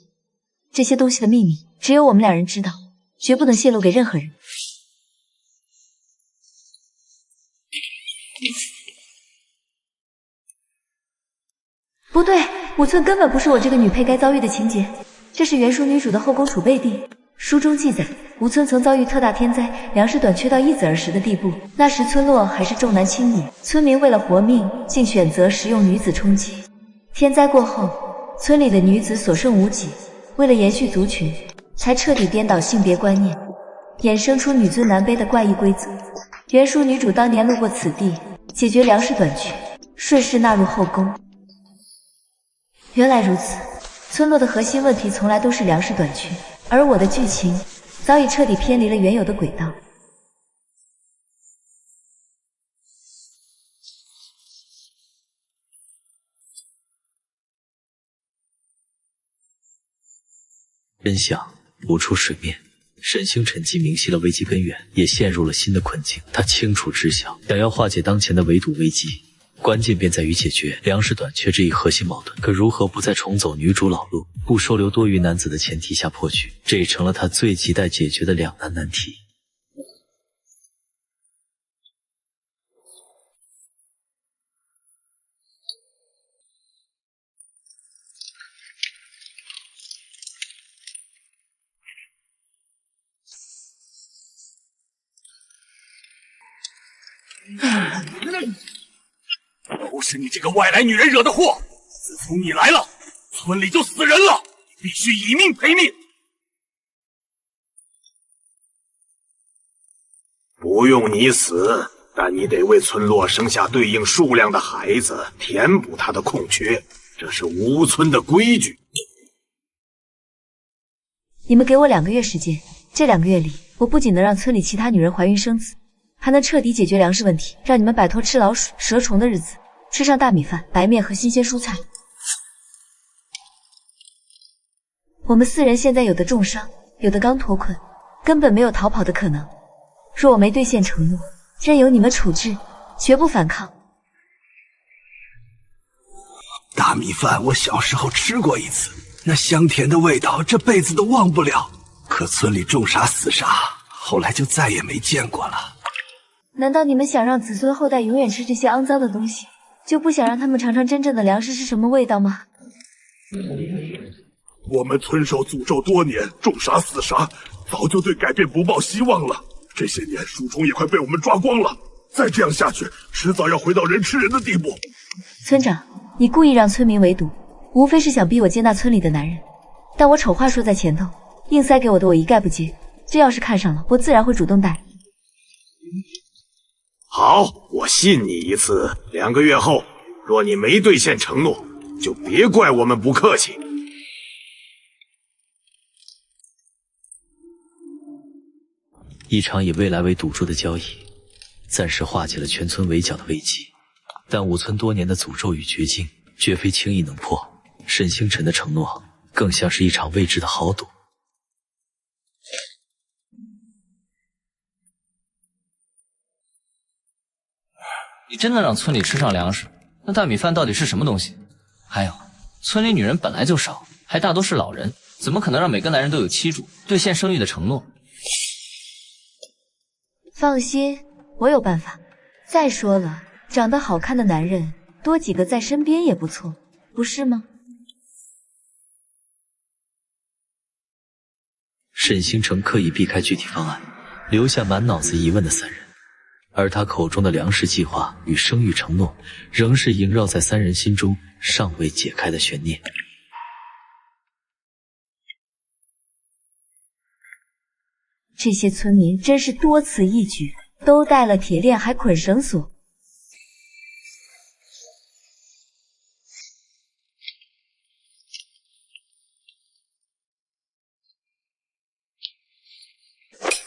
这些东西的秘密只有我们两人知道，绝不能泄露给任何人。不对，5寸根本不是我这个女配该遭遇的情节，这是原属女主的后宫储备地。书中记载，5寸曾遭遇特大天灾，粮食短缺到一子而食的地步。那时村落还是重男轻女，村民为了活命，竟选择食用女子充饥。天灾过后，村里的女子所剩无几，为了延续族群，才彻底颠倒性别观念，衍生出女尊男卑的怪异规则。原属女主当年路过此地，解决粮食短缺，顺势纳入后宫。原来如此，村落的核心问题从来都是粮食短缺，而我的剧情早已彻底偏离了原有的轨道。真相浮出水面，沈星辰既明晰了危机根源，也陷入了新的困境。他清楚知晓，想要化解当前的围堵危机，关键便在于解决粮食短缺这一核心矛盾。可如何不再重走女主老路，不收留多余男子的前提下破局，这也成了他最亟待解决的两难难题。都是你这个外来女人惹的祸！自从你来了，村里就死人了，必须以命赔命！不用你死，但你得为村落生下对应数量的孩子，填补他的空缺，这是吴村的规矩。你们给我2个月时间，这2个月里，我不仅能让村里其他女人怀孕生子，还能彻底解决粮食问题，让你们摆脱吃老鼠、蛇虫的日子，吃上大米饭、白面和新鲜蔬菜。我们4人现在有的重伤，有的刚脱困，根本没有逃跑的可能。若我没兑现承诺，任由你们处置，绝不反抗。大米饭我小时候吃过一次，那香甜的味道这辈子都忘不了。可村里种啥死啥，后来就再也没见过了。难道你们想让子孙后代永远吃这些肮脏的东西，就不想让他们尝尝真正的粮食是什么味道吗？我们村受诅咒多年，种啥死啥，早就对改变不抱希望了。这些年鼠虫也快被我们抓光了，再这样下去，迟早要回到人吃人的地步。村长，你故意让村民围堵，无非是想逼我接纳村里的男人，但我丑话说在前头，硬塞给我的我一概不接。这要是看上了，我自然会主动带。好，我信你一次。2个月后，若你没兑现承诺，就别怪我们不客气。一场以未来为赌注的交易，暂时化解了全村围剿的危机，但5村多年的诅咒与绝境，绝非轻易能破。沈星辰的承诺，更像是一场未知的豪赌。你真的让村里吃上粮食？那大米饭到底是什么东西？还有，村里女人本来就少，还大多是老人，怎么可能让每个男人都有妻主，兑现生育的承诺？放心，我有办法。再说了，长得好看的男人多几个在身边也不错，不是吗？沈星辰刻意避开具体方案，留下满脑子疑问的3人，而他口中的粮食计划与生育承诺，仍是萦绕在3人心中尚未解开的悬念。这些村民真是多此一举，都带了铁链还捆绳索。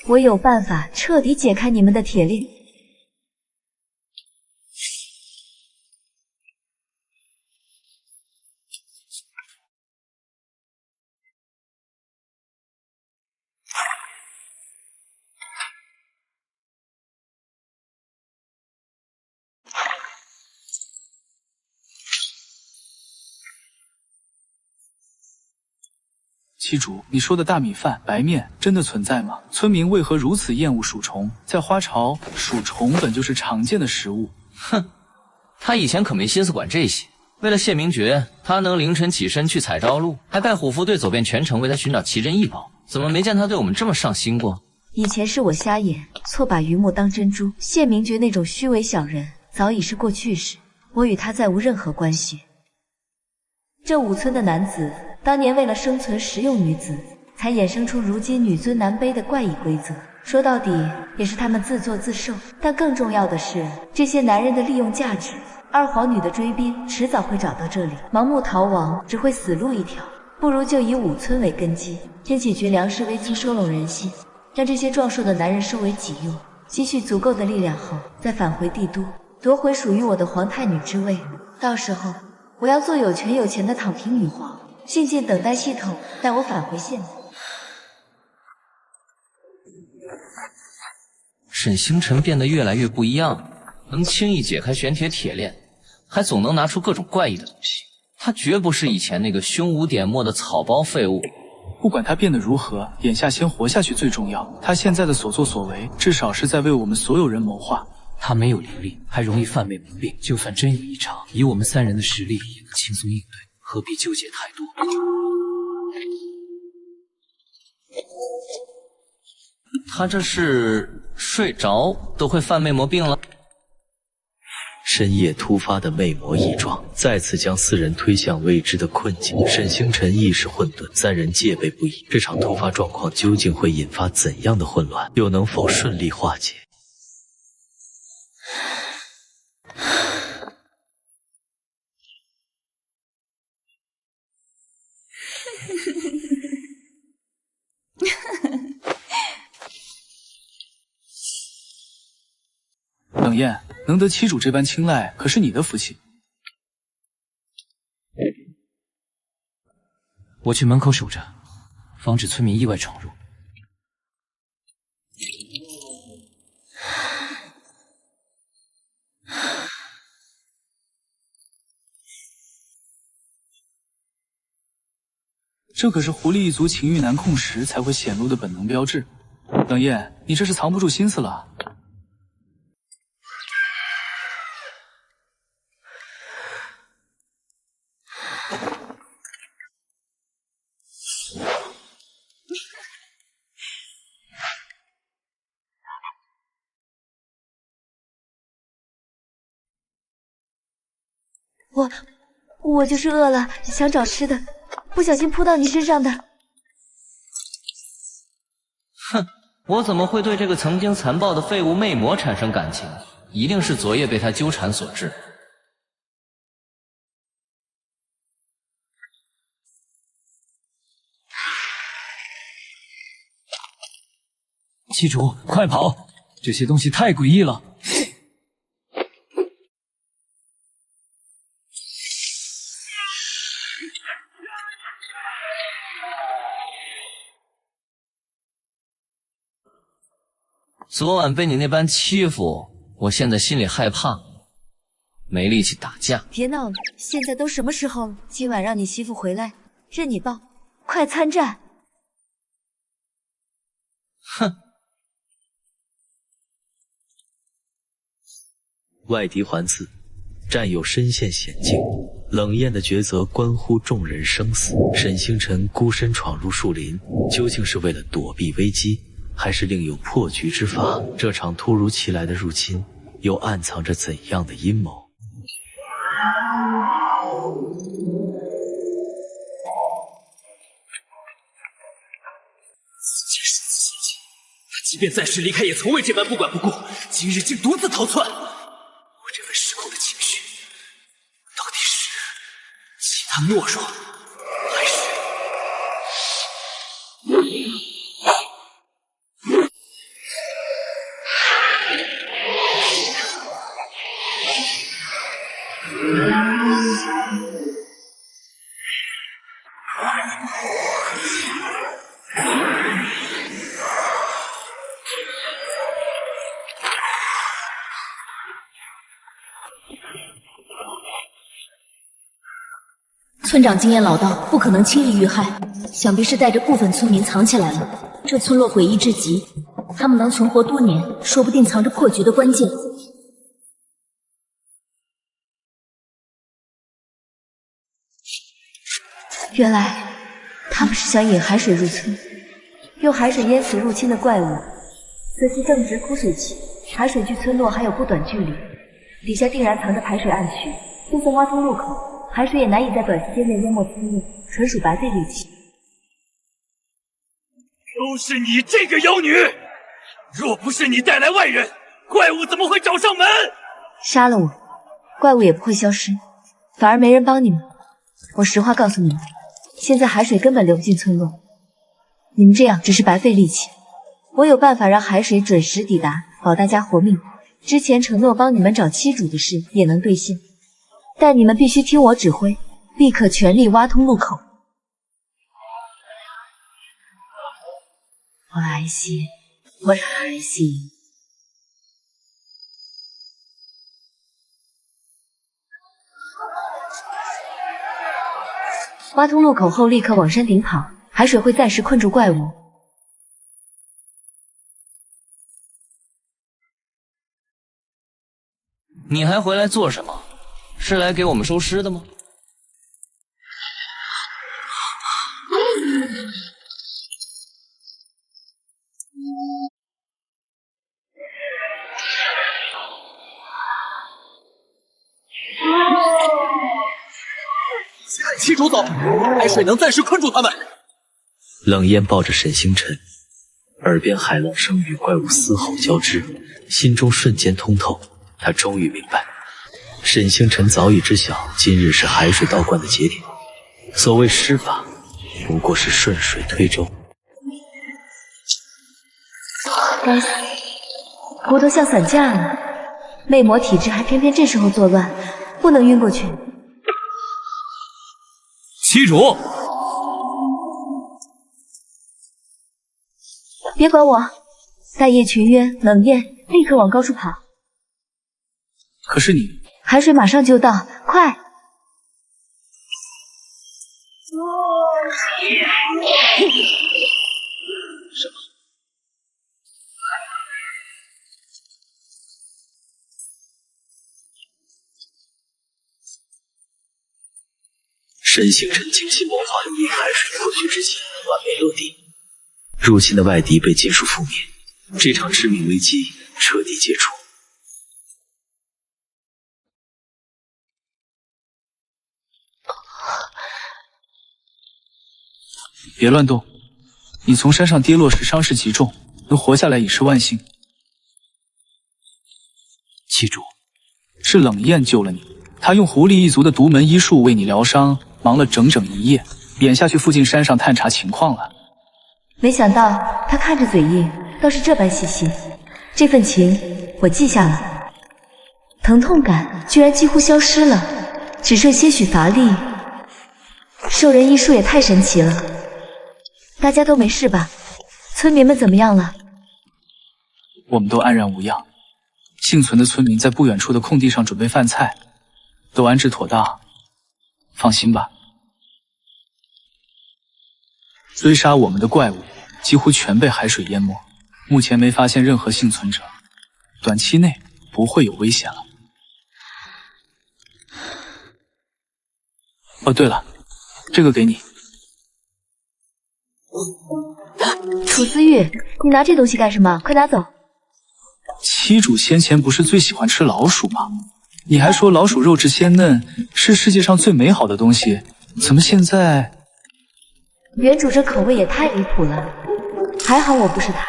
我有办法彻底解开你们的铁链。七主，你说的大米饭、白面真的存在吗？村民为何如此厌恶鼠虫？在花巢，鼠虫本就是常见的食物。哼，他以前可没心思管这些。为了谢明爵，他能凌晨起身去采朝露，还带虎符队走遍全城为他寻找奇珍异宝。怎么没见他对我们这么上心过？以前是我瞎眼，错把榆木当珍珠。谢明爵那种虚伪小人早已是过去式，我与他再无任何关系。这5村的男子当年为了生存食用女子，才衍生出如今女尊男卑的怪异规则。说到底，也是他们自作自受。但更重要的是，这些男人的利用价值。二皇女的追兵迟早会找到这里，盲目逃亡只会死路一条。不如就以5村为根基，先解决粮食危机，收拢人心，让这些壮硕的男人收为己用。积蓄足够的力量后，再返回帝都，夺回属于我的皇太女之位。到时候，我要做有权有钱的躺平女皇，静静等待系统带我返回现代。沈星辰变得越来越不一样，能轻易解开玄铁铁链，还总能拿出各种怪异的东西。他绝不是以前那个胸无点墨的草包废物。不管他变得如何，眼下先活下去最重要。他现在的所作所为，至少是在为我们所有人谋划。他没有灵力，还容易犯魅魔病，就算真有异常，以我们3人的实力也能轻松应对，何必纠结太多？他这是睡着都会犯魅魔病了？深夜突发的魅魔异状，再次将4人推向未知的困境。沈星辰意识混沌，3人戒备不已。这场突发状况究竟会引发怎样的混乱，又能否顺利化解？冷艳，能得七主这般青睐，可是你的福气。我去门口守着，防止村民意外闯入。这可是狐狸一族情欲难控时才会显露的本能标志。冷艳，你这是藏不住心思了。我就是饿了，想找吃的，不小心扑到你身上的。哼，我怎么会对这个曾经残暴的废物魅魔产生感情？一定是昨夜被他纠缠所致。七主，快跑！这些东西太诡异了。昨晚被你那般欺负，我现在心里害怕，没力气打架。别闹了，现在都什么时候了？今晚让你媳妇回来，任你抱，快参战！哼！外敌环伺，战友身陷险境，冷艳的抉择关乎众人生死。沈星辰孤身闯入树林，究竟是为了躲避危机，还是另有破局之法？这场突如其来的入侵，又暗藏着怎样的阴谋？自己是自己，他即便暂时离开，也从未这般不管不顾。今日竟独自逃窜，我这份失控的情绪，到底是其他懦弱，还是……村长经验老道，不可能轻易遇害，想必是带着部分村民藏起来了。这村落诡异至极，他们能存活多年，说不定藏着破局的关键。原来他们是想引海水入村，用海水淹死入侵的怪物。此时正值枯水期，海水距村落还有不短距离，底下定然藏着排水暗渠，就算挖通入口，海水也难以在短时间内淹没村落，纯属白费力气。都是你这个妖女！若不是你带来外人，怪物怎么会找上门？杀了我，怪物也不会消失，反而没人帮你们。我实话告诉你们，现在海水根本流不进村落，你们这样只是白费力气。我有办法让海水准时抵达，保大家活命。之前承诺帮你们找七主的事也能兑现，但你们必须听我指挥，立刻全力挖通路口。我来信，我来信。挖通路口后，立刻往山顶跑，海水会暂时困住怪物。你还回来做什么？是来给我们收尸的吗？七主走，海水能暂时困住他们。冷烟抱着沈星辰，耳边海浪声与怪物嘶吼交织，心中瞬间通透。他终于明白，沈星辰早已知晓今日是海水倒灌的节点。所谓施法，不过是顺水推舟。该死，骨头像散架了，魅魔体质还偏偏这时候作乱，不能晕过去。七主，别管我！带叶群渊、冷艳立刻往高处跑。可是你，海水马上就到，快！什么？沈星辰精心谋划的引海水过去之前完美落地，入侵的外敌被尽数覆灭，这场致命危机彻底解除。别乱动，你从山上跌落时伤势极重，能活下来已是万幸。七主，是冷艳救了你，她用狐狸一族的独门医术为你疗伤，忙了整整一夜，眼下去附近山上探查情况了。没想到他看着嘴硬，倒是这般细心。这份情我记下了。疼痛感居然几乎消失了，只剩些许乏力。兽人医术也太神奇了。大家都没事吧？村民们怎么样了？我们都安然无恙。幸存的村民在不远处的空地上准备饭菜，都安置妥当。放心吧。追杀我们的怪物几乎全被海水淹没，目前没发现任何幸存者，短期内不会有危险了。哦，对了，这个给你。楚思玉，你拿这东西干什么？快拿走！七主先前不是最喜欢吃老鼠吗？你还说老鼠肉质鲜嫩，是世界上最美好的东西，怎么现在……原主这口味也太离谱了，还好我不是他。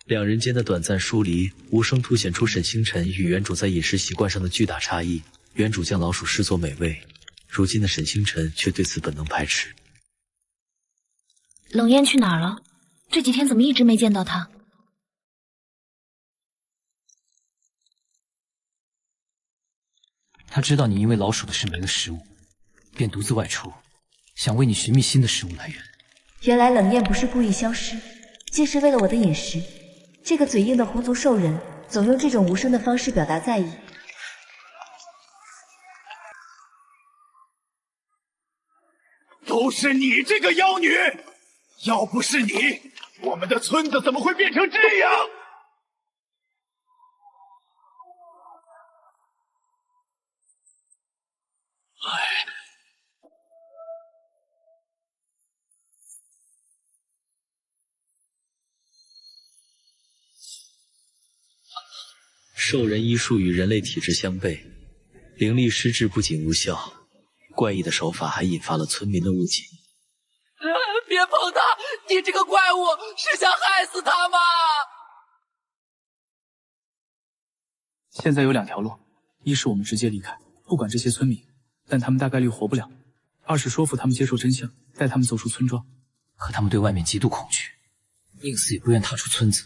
两人间的短暂疏离，无声凸显出沈星辰与原主在饮食习惯上的巨大差异。原主将老鼠视作美味，如今的沈星辰却对此本能排斥。冷艳去哪儿了？这几天怎么一直没见到她？他知道你因为老鼠的事没了食物，便独自外出，想为你寻觅新的食物来源。原来冷艳不是故意消失，竟是为了我的饮食。这个嘴硬的狐族兽人，总用这种无声的方式表达在意。都是你这个妖女！要不是你，我们的村子怎么会变成这样？兽人医术与人类体质相悖，灵力施治不仅无效，怪异的手法还引发了村民的误解。别碰他！你这个怪物是想害死他吗？现在有2条路，一是我们直接离开，不管这些村民，但他们大概率活不了；二是说服他们接受真相，带他们走出村庄。可他们对外面极度恐惧，宁死也不愿踏出村子，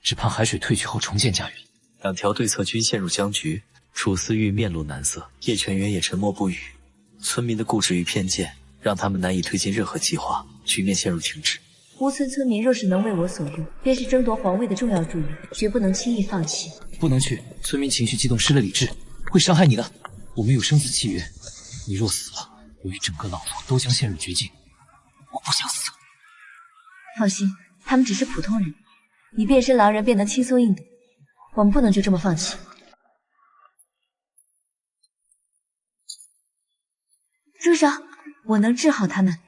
只盼海水退去后重见家园。2条对策均陷入僵局，楚思玉面露难色，叶全源也沉默不语。村民的固执与偏见让他们难以推进任何计划，局面陷入停滞。乌村村民若是能为我所用，便是争夺皇位的重要助力，绝不能轻易放弃。不能去，村民情绪激动，失了理智，会伤害你的。我们有生死契约，你若死了，我与整个老族都将陷入绝境。我不想死。放心，他们只是普通人，你变身狼人便能轻松应对。我们不能就这么放弃。住手！我能治好他们。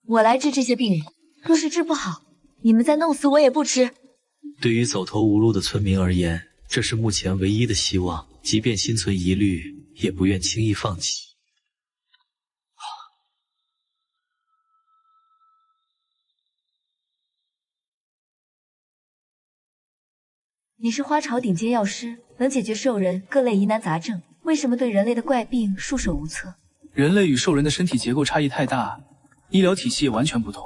我来治这些病人，若是治不好，你们再弄死我也不迟。对于走投无路的村民而言，这是目前唯一的希望，即便心存疑虑，也不愿轻易放弃。你是花朝顶尖药师，能解决兽人各类疑难杂症，为什么对人类的怪病束手无策？人类与兽人的身体结构差异太大，医疗体系也完全不同。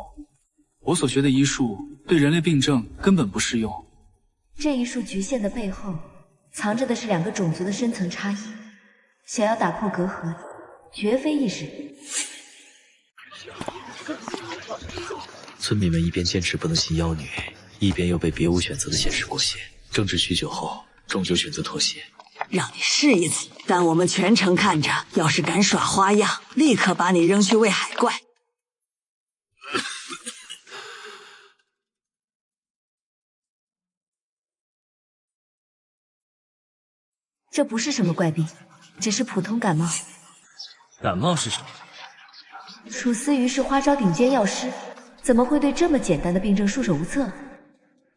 我所学的医术对人类病症根本不适用。这一术局限的背后，藏着的是2个种族的深层差异。想要打破隔阂，绝非易事。村民们一边坚持不能信妖女，一边又被别无选择的现实裹挟。争执许久后，终究选择妥协。让你试一次，但我们全程看着，要是敢耍花样，立刻把你扔去喂海怪。这不是什么怪病，只是普通感冒。感冒是什么？楚思瑜是花招顶尖药师，怎么会对这么简单的病症束手无策？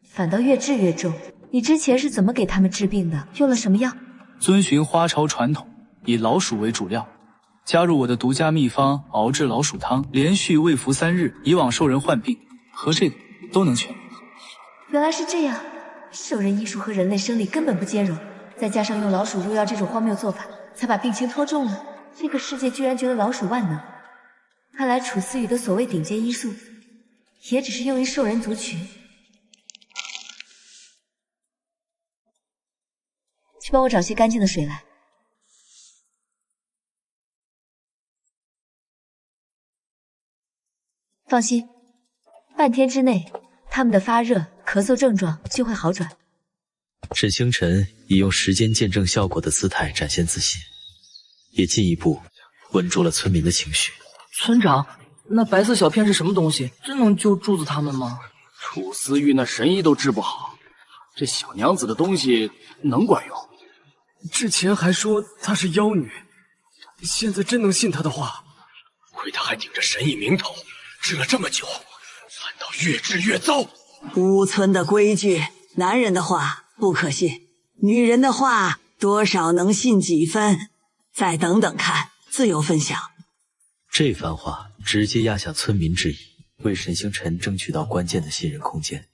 反倒越治越重。你之前是怎么给他们治病的？用了什么药？遵循花朝传统，以老鼠为主料，加入我的独家秘方熬制老鼠汤，连续喂服3日，以往兽人患病和这个都能痊。原来是这样，兽人医术和人类生理根本不兼容，再加上用老鼠入药这种荒谬做法，才把病情拖重了。这个世界居然觉得老鼠万能，看来楚思雨的所谓顶尖医术，也只是用于兽人族群。去帮我找些干净的水来。放心，半天之内，他们的发热、咳嗽症状就会好转。沈星辰以用时间见证效果的姿态展现自信，也进一步稳住了村民的情绪。村长，那白色小片是什么东西？真能救柱子他们吗？楚思玉那神医都治不好，这小娘子的东西能管用？之前还说她是妖女，现在真能信她的话？亏她还顶着神医名头，治了这么久，反倒越治越糟。乌村的规矩，男人的话不可信，女人的话多少能信几分。再等等看，自有分晓。这番话直接压下村民质疑，为沈星辰争取到关键的信任空间。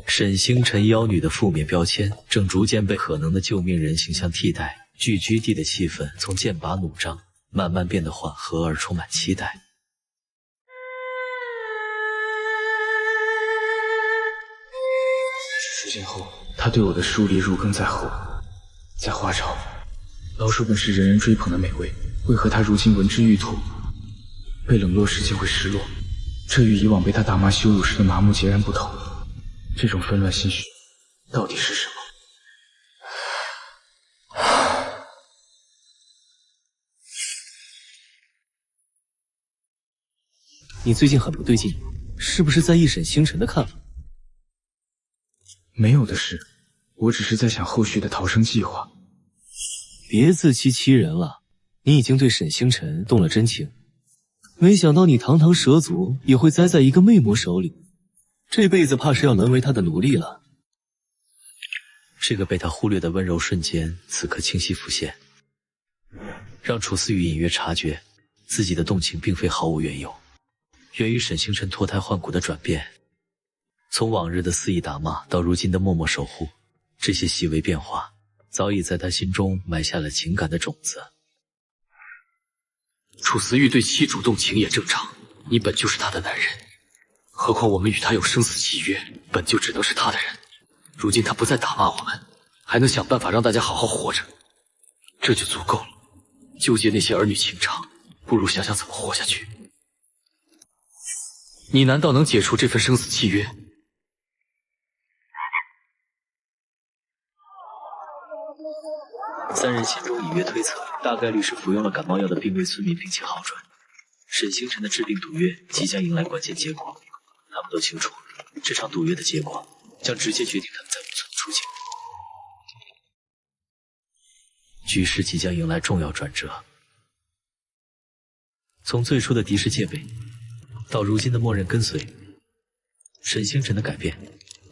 沈星辰妖女的负面标签正逐渐被可能的救命人形象替代，聚居地的气氛从剑拔弩张慢慢变得缓和而充满期待。出现后，他对我的树立入根在后。在花朝，老鼠本是人人追捧的美味，为何他如今闻之欲吐，被冷落时竟会失落？这与以往被他大骂羞辱时的麻木截然不同。这种纷乱心绪到底是什么？你最近很不对劲，是不是在意沈星辰的看法？没有的事，我只是在想后续的逃生计划。别自欺欺人了，你已经对沈星辰动了真情，没想到你堂堂蛇族也会栽在一个魅魔手里，这辈子怕是要沦为他的奴隶了。这个被他忽略的温柔瞬间，此刻清晰浮现，让楚思雨隐约察觉自己的动情并非毫无缘由，源于沈星辰脱胎换骨的转变。从往日的肆意打骂到如今的默默守护，这些细微变化早已在他心中埋下了情感的种子。楚思玉对妻主动情也正常，你本就是他的男人，何况我们与他有生死契约，本就只能是他的人。如今他不再打骂我们，还能想办法让大家好好活着，这就足够了。纠结那些儿女情长，不如想想怎么活下去。你难道能解除这份生死契约？三人心中隐约推测，大概率是服用了感冒药的病危村民病情好转。沈星辰的治病赌约即将迎来关键结果，他们都清楚，这场赌约的结果将直接决定他们在武村的处境。局势即将迎来重要转折，从最初的敌视戒备，到如今的默认跟随，沈星辰的改变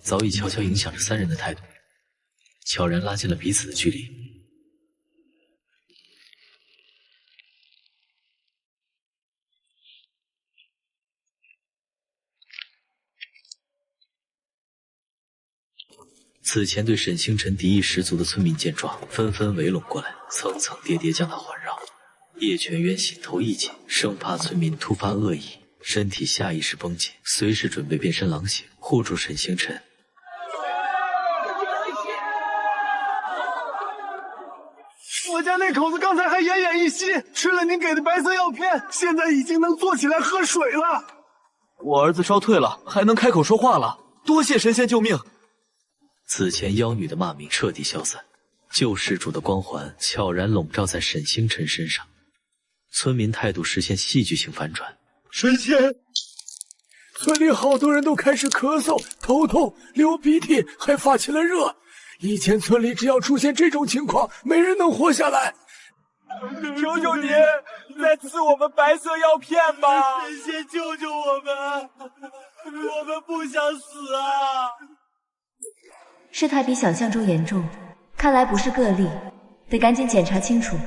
早已悄悄影响着三人的态度，悄然拉近了彼此的距离。此前对沈星辰敌意十足的村民见状，纷纷围拢过来，层层叠叠将他环绕。叶全渊心头一紧，生怕村民突发恶意，身体下意识绷紧，随时准备变身狼形，护住沈星辰。我家那口子刚才还奄奄一息，吃了您给的白色药片，现在已经能坐起来喝水了。我儿子烧退了，还能开口说话了，多谢神仙救命。此前妖女的骂名彻底消散，救世主的光环悄然笼罩在沈星辰身上，村民态度实现戏剧性反转。神仙，村里好多人都开始咳嗽、头痛、流鼻涕，还发起了热。以前村里只要出现这种情况，没人能活下来。求求你，再赐我们白色药片吧！神仙救救我们，我们不想死啊！事态比想象中严重，看来不是个例，得赶紧检查清楚。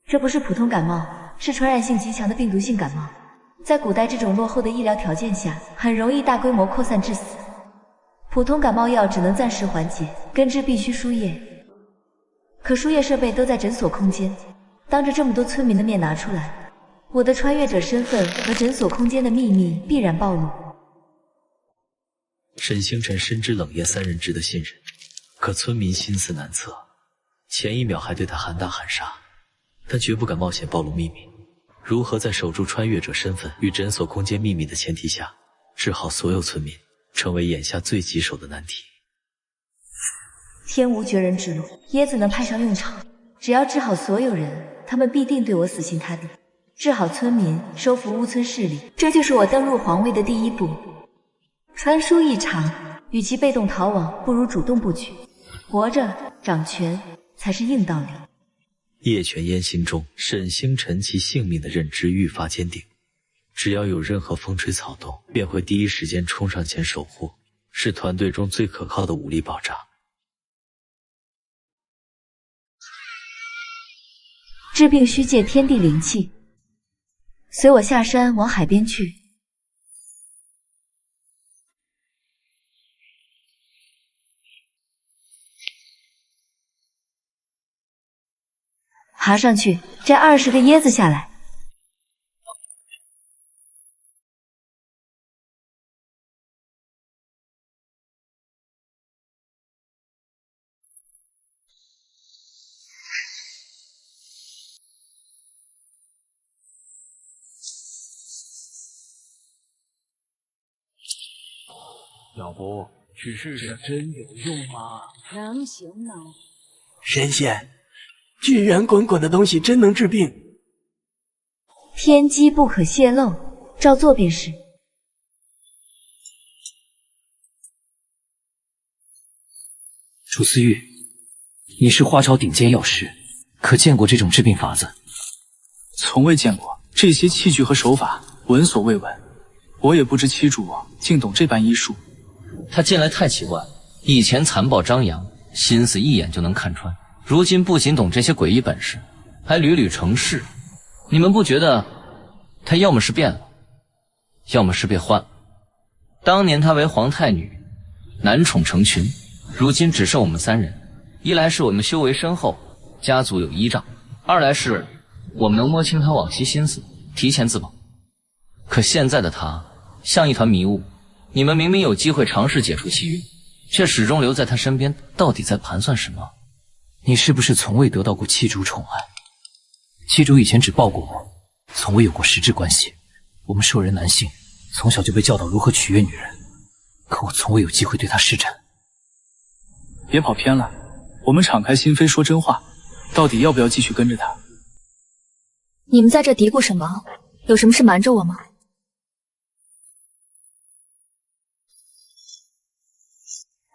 这不是普通感冒，是传染性极强的病毒性感冒。在古代这种落后的医疗条件下，很容易大规模扩散致死。普通感冒药只能暂时缓解，根治必须输液。可输液设备都在诊所空间，当着这么多村民的面拿出来，我的穿越者身份和诊所空间的秘密必然暴露。沈星辰深知冷夜三人值得信任，可村民心思难测，前一秒还对他喊打喊杀，但绝不敢冒险暴露秘密。如何在守住穿越者身份与诊所空间秘密的前提下，治好所有村民，成为眼下最棘手的难题。天无绝人之路，椰子能派上用场。只要治好所有人，他们必定对我死心塌地。治好村民，收服乌村势力，这就是我登陆皇位的第一步。传书一场，与其被动逃亡，不如主动布局。活着掌权才是硬道理。叶全烟心中沈星辰其性命的认知愈发坚定，只要有任何风吹草动，便会第一时间冲上前守护，是团队中最可靠的武力保障。治病需借天地灵气，随我下山往海边去。爬上去，摘20个椰子下来。要不去试试，真有用吗？能行吗？神仙，巨圆滚滚的东西真能治病？天机不可泄露，照做便是。楚思玉，你是花朝顶尖药师，可见过这种治病法子？从未见过，这些器具和手法闻所未闻。我也不知七主竟懂这般医术。他近来太奇怪了，以前残暴张扬，心思一眼就能看穿，如今不仅懂这些诡异本事，还屡屡成事。你们不觉得他要么是变了，要么是被换了？当年他为皇太女，男宠成群，如今只剩我们三人。一来是我们修为深厚，家族有依仗；二来是我们能摸清他往昔心思，提前自保。可现在的他像一团迷雾，你们明明有机会尝试解除契约，却始终留在他身边，到底在盘算什么？你是不是从未得到过七主宠爱？七主以前只抱过我，从未有过实质关系。我们兽人男性从小就被教导如何取悦女人，可我从未有机会对她施展。别跑偏了，我们敞开心扉说真话，到底要不要继续跟着他？你们在这嘀咕什么？有什么事瞒着我吗？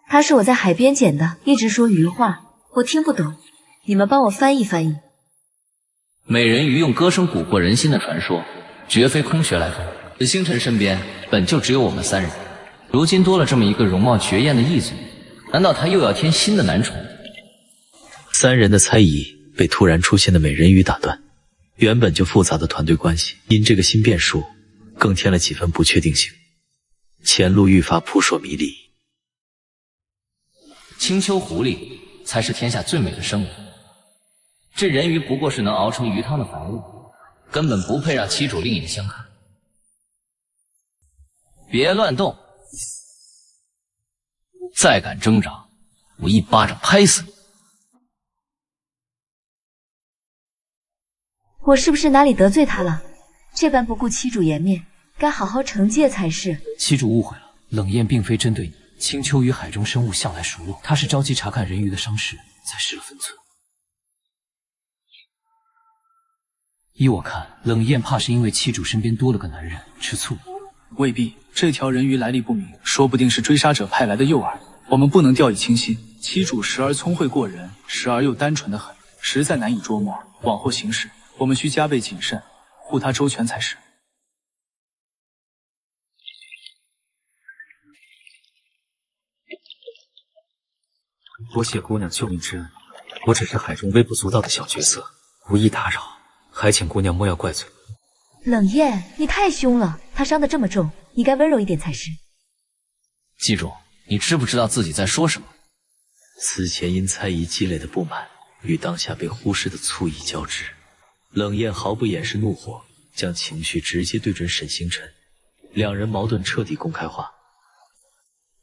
他是我在海边捡的，一直说鱼话，我听不懂，你们帮我翻译翻译。美人鱼用歌声蛊惑人心的传说，绝非空穴来风。紫星辰身边本就只有我们三人，如今多了这么一个容貌绝艳的异族，难道他又要添新的男宠？三人的猜疑被突然出现的美人鱼打断，原本就复杂的团队关系，因这个新变数更添了几分不确定性，前路愈发扑朔迷离。青丘狐狸才是天下最美的生物，这人鱼不过是能熬成鱼汤的凡物，根本不配让七主另眼相看。别乱动，再敢挣扎，我一巴掌拍死你！我是不是哪里得罪他了？这般不顾七主颜面，该好好惩戒才是。七主误会了，冷艳并非针对你。青丘与海中生物向来熟络，他是着急查看人鱼的伤势，才失了分寸。依我看，冷艳怕是因为七主身边多了个男人，吃醋了。未必，这条人鱼来历不明，说不定是追杀者派来的诱饵。我们不能掉以轻心。七主时而聪慧过人，时而又单纯得很，实在难以捉摸。往后行事，我们需加倍谨慎，护他周全才是。多谢姑娘救命之恩，我只是海中微不足道的小角色，无意打扰，还请姑娘莫要怪罪。冷艳，你太凶了，他伤得这么重，你该温柔一点才是。记住，你知不知道自己在说什么？此前因猜疑积累的不满，与当下被忽视的醋意交织，冷艳毫不掩饰怒火，将情绪直接对准沈星辰，两人矛盾彻底公开化。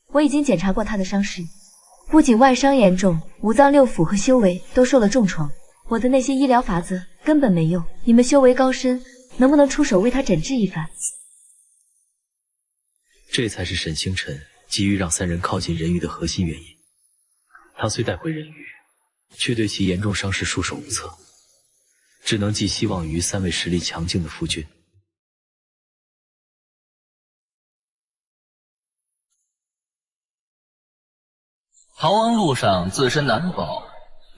我已经检查过他的伤势，不仅外伤严重，五脏六腑和修为都受了重创。我的那些医疗法子根本没用，你们修为高深，能不能出手为他诊治一番？这才是沈星辰急于让三人靠近人鱼的核心原因。他虽带回人鱼，却对其严重伤势束手无策，只能寄希望于三位实力强劲的夫君。逃亡路上自身难保，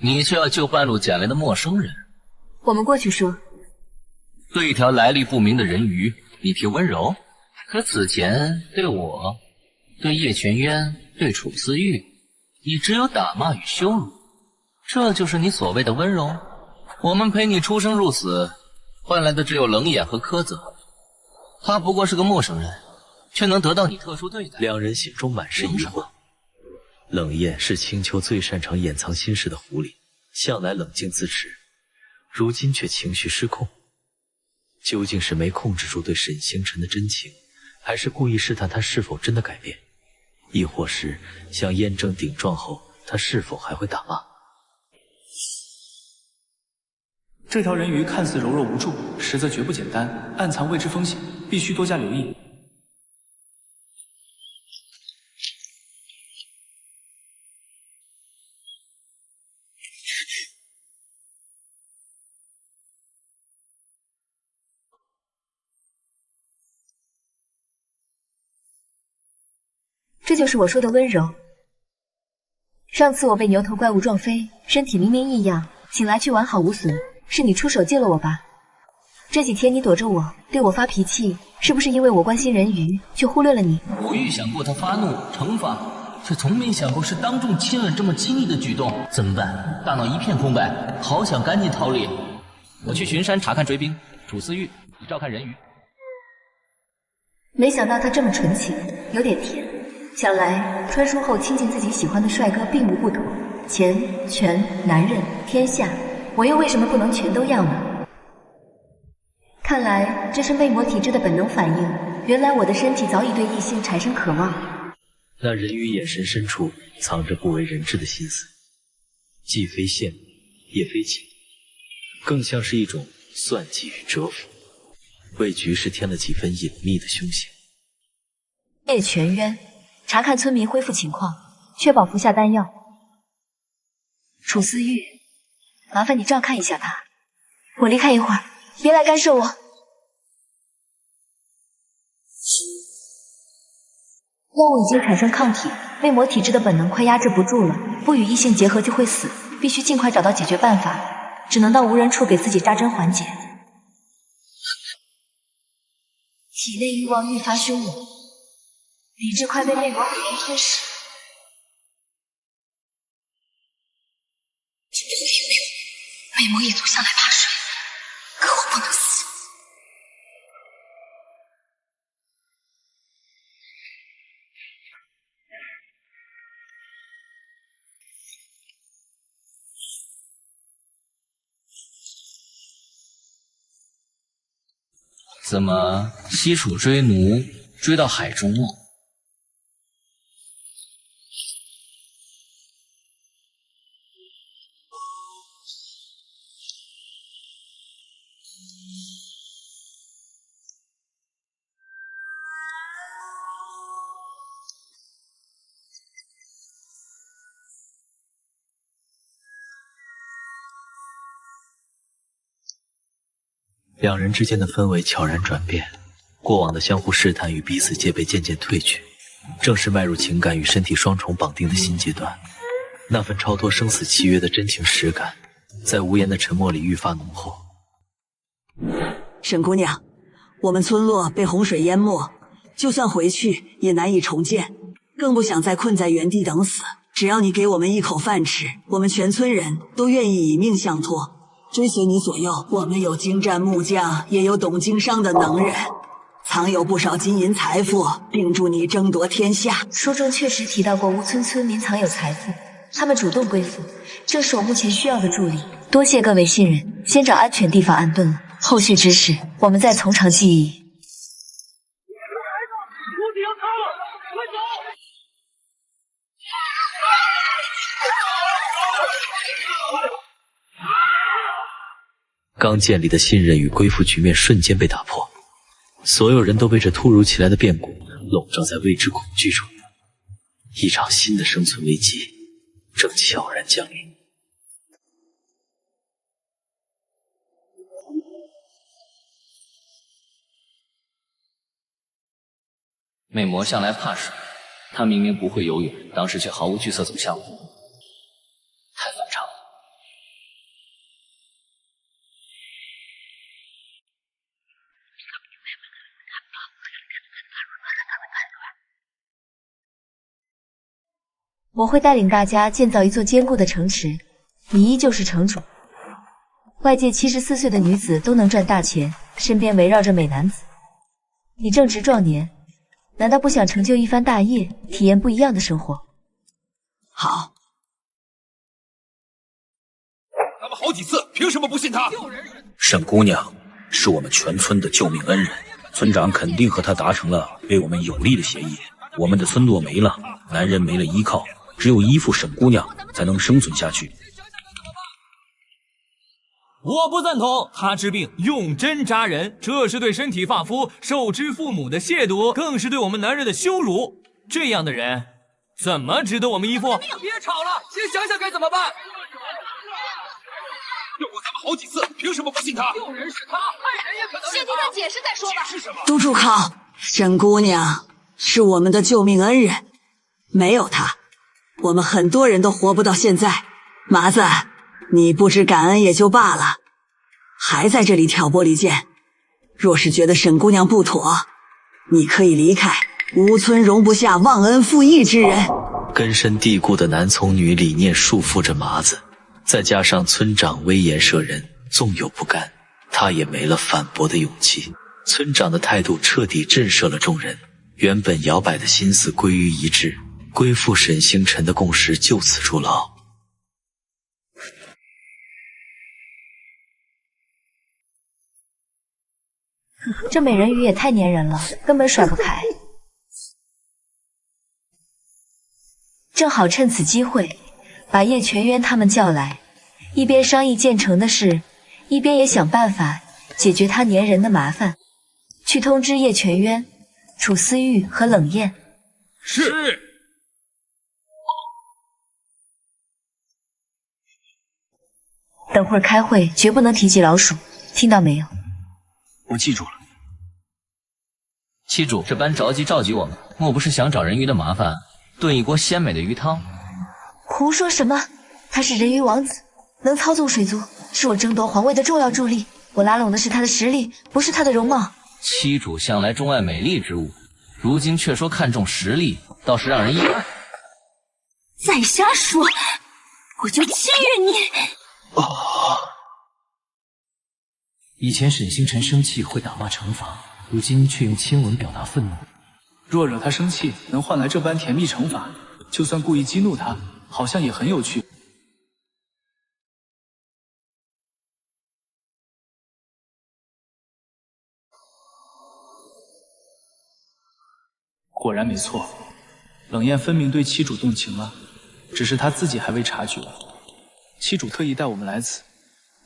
你却要救半路捡来的陌生人。我们过去说。对一条来历不明的人鱼，你提温柔，可此前对我、对叶全渊、对楚思玉，你只有打骂与羞辱，这就是你所谓的温柔？我们陪你出生入死，换来的只有冷眼和苛责。他不过是个陌生人，却能得到你特殊对待。两人心中满是疑惑。冷艳是青丘最擅长掩藏心事的狐狸，向来冷静自持，如今却情绪失控。究竟是没控制住对沈星辰的真情，还是故意试探他是否真的改变，亦或是想验证顶撞后他是否还会打骂？这条人鱼看似柔弱无助，实则绝不简单，暗藏未知风险，必须多加留意。这就是我说的温柔。上次我被牛头怪物撞飞，身体明明异样，醒来却完好无损，是你出手救了我吧？这几天你躲着我，对我发脾气，是不是因为我关心人鱼，却忽略了你？我预想过他发怒惩罚，却从没想过是当众亲吻这么亲昵的举动。怎么办？大脑一片空白，好想赶紧逃离。我去巡山查看追兵，楚思玉，你照看人鱼。没想到他这么纯情，有点甜。想来穿书后亲近自己喜欢的帅哥并无不妥，钱、权、男人、天下，我又为什么不能全都要呢？看来这是魅魔体质的本能反应，原来我的身体早已对异性产生渴望。那人鱼眼神深处藏着不为人知的心思，既非羡慕，也非嫉妒，更像是一种算计与折服，为局势添了几分隐秘的凶险。叶全渊，查看村民恢复情况，确保服下丹药。楚思玉，麻烦你照看一下他，我离开一会儿，别来干涉我。药物已经产生抗体，魅魔体质的本能快压制不住了，不与异性结合就会死，必须尽快找到解决办法，只能到无人处给自己扎针缓解。体内欲望愈发凶猛，理智快被魅魔鬼灵吞噬。魅魔一族向来怕水，可我不能死。怎么西楚追奴追到海中了？两人之间的氛围悄然转变，过往的相互试探与彼此戒备渐渐褪去，正是迈入情感与身体双重绑定的新阶段。那份超脱生死契约的真情实感，在无言的沉默里愈发浓厚。沈姑娘，我们村落被洪水淹没，就算回去也难以重建，更不想再困在原地等死。只要你给我们一口饭吃，我们全村人都愿意以命相托。追随你左右，我们有精湛木匠，也有懂经商的能人，藏有不少金银财富，并助你争夺天下。书中确实提到过吴村村民藏有财富，他们主动归附，正是我目前需要的助力。多谢各位信任，先找安全地方安顿了，后续之事我们再从长计议。刚建立的信任与归附局面瞬间被打破，所有人都被这突如其来的变故笼罩在未知恐惧中，一场新的生存危机正悄然降临。魅魔向来怕水，他明明不会游泳，当时却毫无惧色走向我，太反常了。我会带领大家建造一座坚固的城池，你依旧是城主。外界74岁的女子都能赚大钱，身边围绕着美男子。你正值壮年，难道不想成就一番大业，体验不一样的生活？好。咱们好几次，凭什么不信他？沈姑娘是我们全村的救命恩人，村长肯定和她达成了对我们有利的协议。我们的村落没了，男人没了依靠，只有依附沈姑娘才能生存下去。我不赞同，他治病用针扎人，这是对身体发肤受之父母的亵渎，更是对我们男人的羞辱。这样的人怎么值得我们依附？别吵了，先想想该怎么办。救过咱们好几次，凭什么不信他？救人是他，害人也可能是他。先听他解释再说吧。都住口！沈姑娘是我们的救命恩人，没有他，我们很多人都活不到现在。麻子，你不知感恩也就罢了，还在这里挑拨离间。若是觉得沈姑娘不妥，你可以离开。吴村容不下忘恩负义之人。根深蒂固的男从女理念束缚着麻子，再加上村长威严慑人，纵有不甘，他也没了反驳的勇气。村长的态度彻底震慑了众人，原本摇摆的心思归于一致，归附沈星辰的共识就此筑牢。这美人鱼也太粘人了，根本甩不开。正好趁此机会，把叶全渊他们叫来，一边商议建成的事，一边也想办法解决他粘人的麻烦。去通知叶全渊、楚思玉和冷艳。是。等会儿开会绝不能提及老鼠，听到没有？我记住了。七主这般着急召集我们，莫不是想找人鱼的麻烦，炖一锅鲜美的鱼汤？胡说什么？他是人鱼王子，能操纵水族，是我争夺皇位的重要助力。我拉拢的是他的实力，不是他的容貌。七主向来钟爱美丽之物，如今却说看重实力，倒是让人意外。再瞎说，我就气晕你！以前沈星辰生气会打骂惩罚，如今却用亲吻表达愤怒。若惹他生气，能换来这般甜蜜惩罚，就算故意激怒他，好像也很有趣。果然没错，冷艳分明对七主动情了，只是他自己还未察觉。七主特意带我们来此，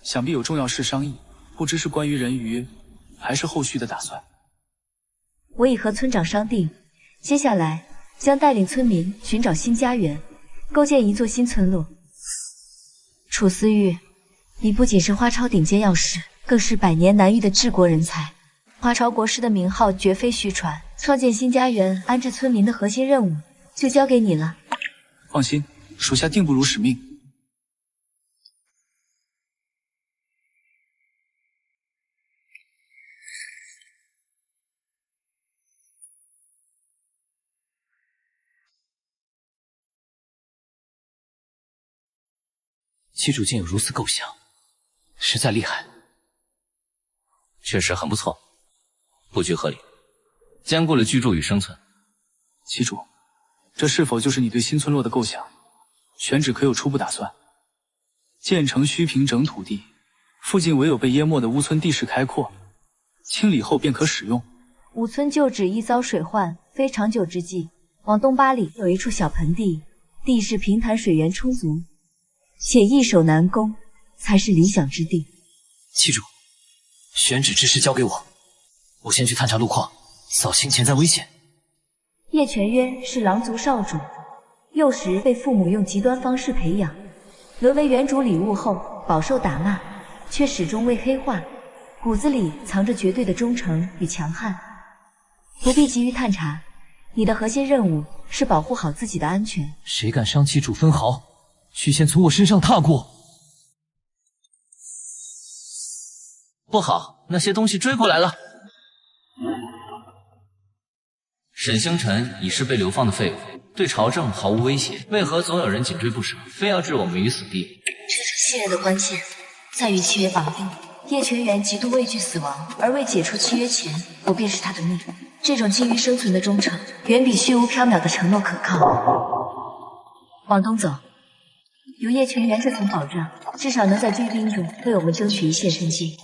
想必有重要事商议，不知是关于人鱼，还是后续的打算。我已和村长商定，接下来将带领村民寻找新家园，构建一座新村落。楚思玉，你不仅是花朝顶尖药师，更是百年难遇的治国人才。花朝国师的名号绝非虚传，创建新家园、安置村民的核心任务就交给你了。放心，属下定不辱使命。七主竟有如此构想，实在厉害。确实很不错，布局合理，兼顾了居住与生存。七主，这是否就是你对新村落的构想？选址可有初步打算？建成需平整土地，附近唯有被淹没的乌村地势开阔，清理后便可使用。五村旧址易遭水患，非长久之计。往东8里有一处小盆地，地势平坦，水源充足，且易守难攻，才是理想之地。七主，选址之事交给我，我先去探查路况，扫清潜在危险。叶全渊是狼族少主，幼时被父母用极端方式培养，沦为原主礼物后饱受打骂，却始终未黑化，骨子里藏着绝对的忠诚与强悍。不必急于探查，你的核心任务是保护好自己的安全。谁敢伤七主分毫，须先从我身上踏过。不好，那些东西追过来了。沈星辰已是被流放的废物，对朝政毫无威胁，为何总有人紧追不舍，非要置我们于死地？这种信任的关键在于契约绑定。叶全元极度畏惧死亡，而未解除契约前，我便是他的命。这种基于生存的忠诚，远比虚无缥缈的承诺可靠。往东走，有叶全元这层保障，至少能在追兵中为我们争取一线生机。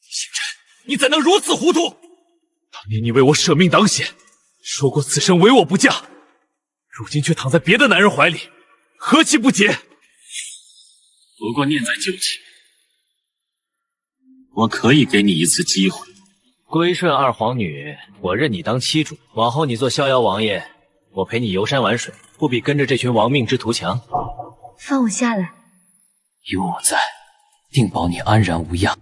星辰，你怎能如此糊涂？当年你为我舍命挡险，说过此生唯我不嫁，如今却躺在别的男人怀里，何其不洁！不过念在旧情，我可以给你一次机会。归顺二皇女，我认你当妻主，往后你做逍遥王爷，我陪你游山玩水，不比跟着这群亡命之徒强。放我下来，有我在，定保你安然无恙。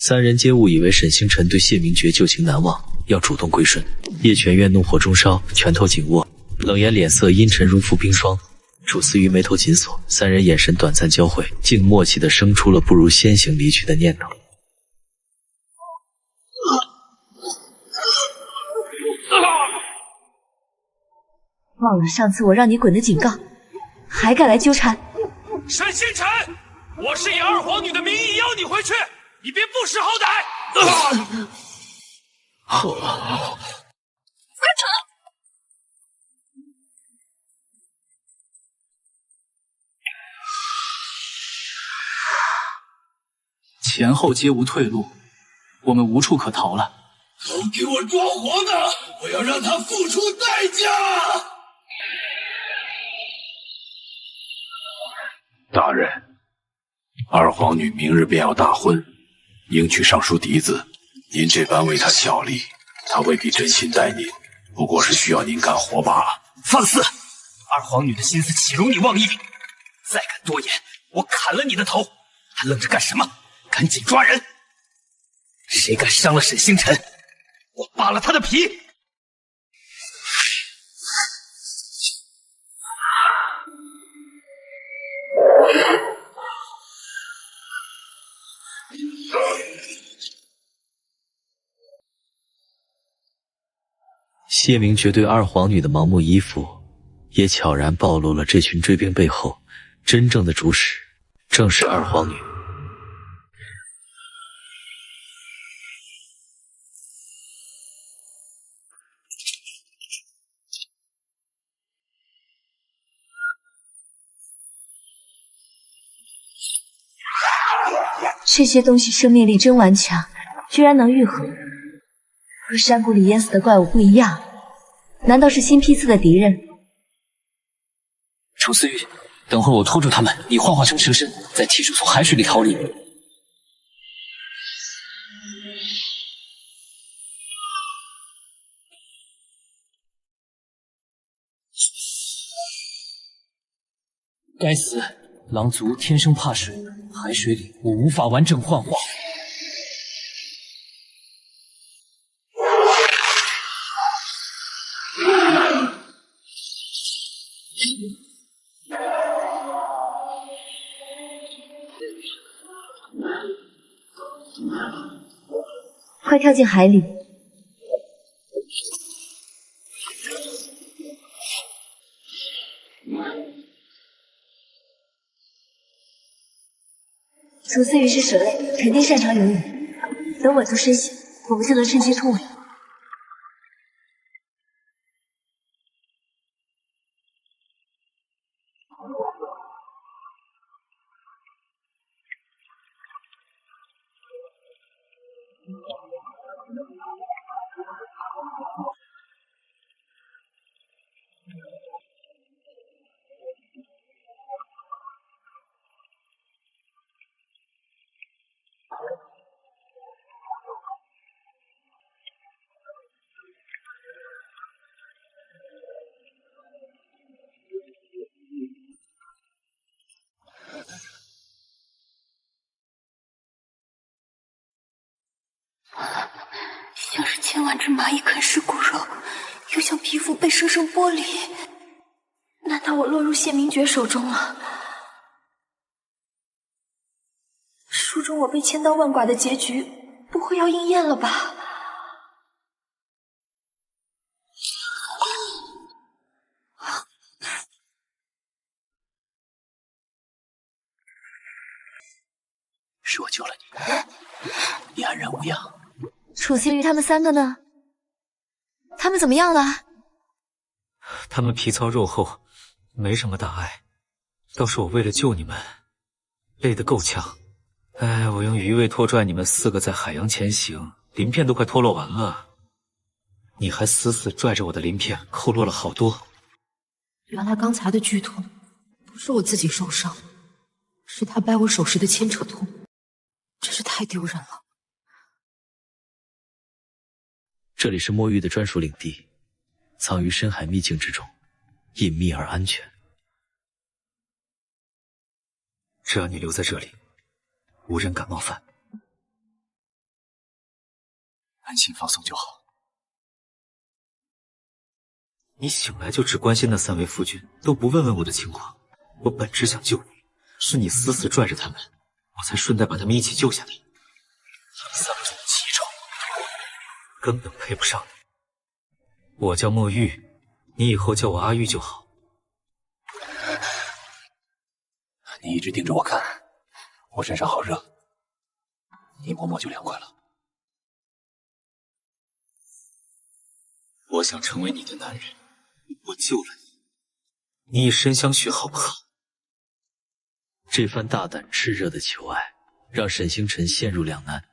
三人皆误以为沈星辰对谢明觉旧情难忘，要主动归顺。叶全渊怒火中烧，拳头紧握，冷颜脸色阴沉如浮冰霜。楚思瑜眉头紧锁，三人眼神短暂交汇，竟默契地生出了不如先行离去的念头。忘了上次我让你滚的警告，还敢来纠缠？沈星辰，我是以二皇女的名义邀你回去，你别不识好歹！前后皆无退路，我们无处可逃了。都给我抓活的！我要让他付出代价！大人，二皇女明日便要大婚，迎娶尚书嫡子，您这般为她效力，她未必真心待您，不过是需要您干活罢了。放肆！二皇女的心思岂容你妄议？再敢多言，我砍了你的头！还愣着干什么？赶紧抓人！谁敢伤了沈星辰，我扒了他的皮！谢明觉对二皇女的盲目依附，也悄然暴露了这群追兵背后真正的主使，正是二皇女。这些东西生命力真顽强，居然能愈合。和山谷里淹死的怪物不一样，难道是新批次的敌人？楚思玉，等会儿我拖住他们，你幻化成蛇身，再替主从海水里逃离。该死！狼族天生怕水，海水里我无法完整幻化。快跳进海里！楚思雨是蛇类，肯定擅长游泳。等稳住身形，我们就能趁机突围。像是千万只蚂蚁啃食骨肉，又像皮肤被生生剥离。难道我落入谢明觉手中了？书中我被千刀万剐的结局不会要应验了吧？是我救了你，你安然无恙。楚思雨他们三个呢？他们怎么样了？他们皮糙肉厚，没什么大碍。倒是我为了救你们，累得够呛。哎，我用鱼尾拖拽你们4个在海洋前行，鳞片都快脱落完了，你还死死拽着我的鳞片，扣落了好多。原来刚才的剧痛不是我自己受伤，是他掰我手时的牵扯痛，真是太丢人了。这里是墨玉的专属领地，藏于深海秘境之中，隐秘而安全。只要你留在这里，无人敢冒犯。安心放松就好。你醒来就只关心那3位夫君，都不问问我的情况。我本只想救你，是你死死拽着他们，我才顺带把他们一起救下来。他们3个人的奇丑，根本配不上你。我叫墨玉，你以后叫我阿玉就好。你一直盯着我看，我身上好热，你摸摸就凉快了。我想成为你的男人，我救了你，你以身相许好不好？这番大胆炽热的求爱，让沈星辰陷入两难。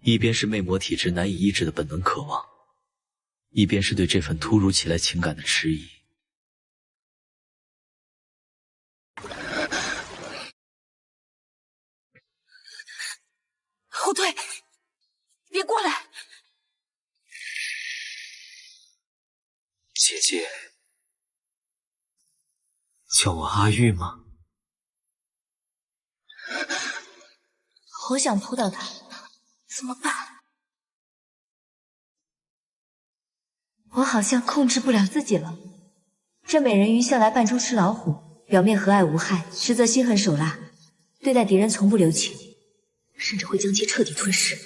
一边是魅魔体质难以抑制的本能渴望，一边是对这份突如其来情感的迟疑。后退！别过来！姐姐，叫我阿玉吗？我想扑倒他，怎么办？我好像控制不了自己了。这美人鱼向来扮猪吃老虎，表面和蔼无害，实则心狠手辣，对待敌人从不留情，甚至会将其彻底吞噬。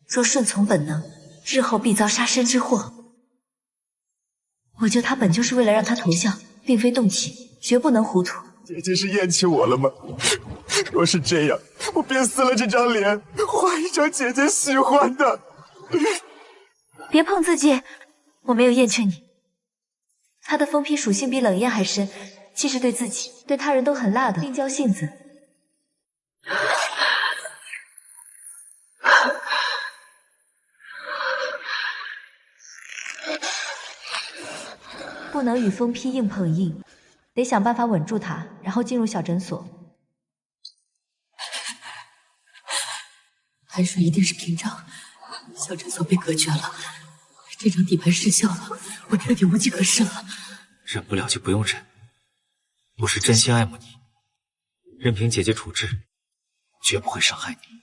若顺从本能，日后必遭杀身之祸。我救他本就是为了让他投降，并非动情，绝不能糊涂。姐姐是厌弃我了吗？若是这样，我便撕了这张脸，画一张姐姐喜欢的。别碰自己，我没有厌倦你。他的疯批属性比冷艳还深，既是对自己，对他人都很辣的病娇性子。不能与疯批硬碰硬，得想办法稳住他，然后进入小诊所。寒水一定是屏障，小诊所被隔绝了，这张底盘失效了，我彻底无计可施了。忍不了就不用忍，我是真心爱慕你，任凭姐姐处置，绝不会伤害你。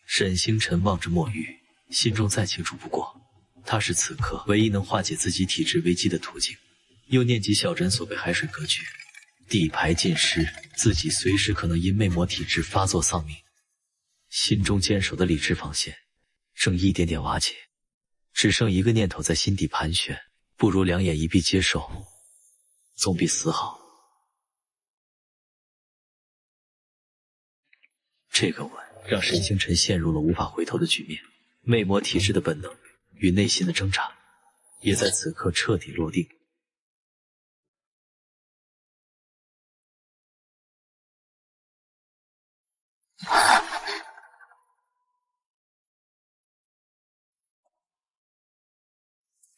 沈星辰望着墨玉，心中再清楚不过，他是此刻唯一能化解自己体质危机的途径。又念及小诊所被海水隔绝，底牌尽失，自己随时可能因魅魔体质发作丧命，心中坚守的理智防线正一点点瓦解，只剩一个念头在心底盘旋，不如两眼一闭接受，总比死好。这个吻让沈星辰陷入了无法回头的局面，魅魔体质的本能与内心的挣扎也在此刻彻底落定。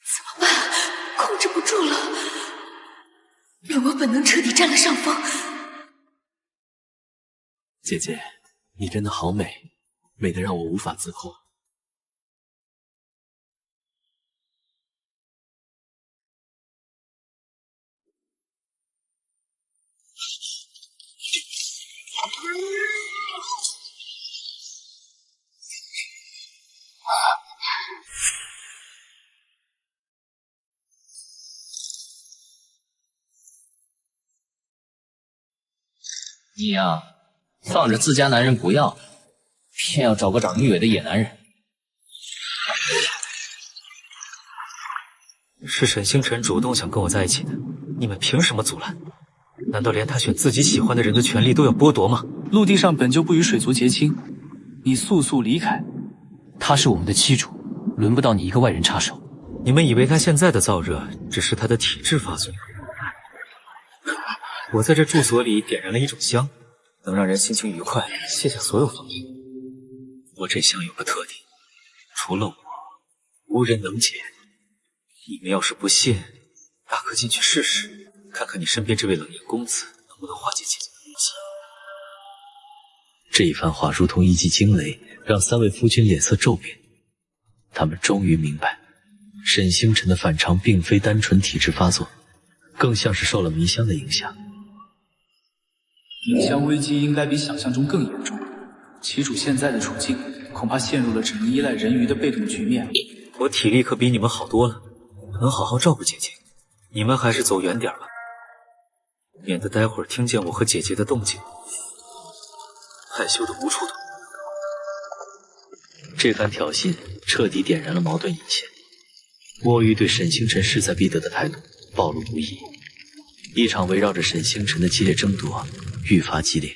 怎么办？控制不住了，魅魔本能彻底占了上风。姐姐，你真的好美，美得让我无法自控。你呀，放着自家男人不要，偏要找个长女尾的野男人。是沈星辰主动想跟我在一起的，你们凭什么阻拦？难道连他选自己喜欢的人的权利都要剥夺吗？陆地上本就不与水族结亲，你速速离开。她是我们的妻主，轮不到你一个外人插手。你们以为他现在的燥热只是他的体质发作？我在这住所里点燃了一种香，能让人心情愉快，卸下所有防御。我这香有个特点，除了我，无人能解。你们要是不信，大可进去试试，看看你身边这位冷艳公子能不能化解姐姐的怒气。这一番话如同一记惊雷，让3位夫君脸色骤变。他们终于明白，沈星辰的反常并非单纯体质发作，更像是受了迷香的影响。影香危机应该比想象中更严重。旗主现在的处境，恐怕陷入了只能依赖人鱼的被动局面。我体力可比你们好多了，能好好照顾姐姐。你们还是走远点吧，免得待会儿听见我和姐姐的动静，害羞的无处躲。这番挑衅彻底点燃了矛盾引线，墨玉对沈星辰势在必得的态度暴露无遗，一场围绕着沈星辰的激烈争夺愈发激烈。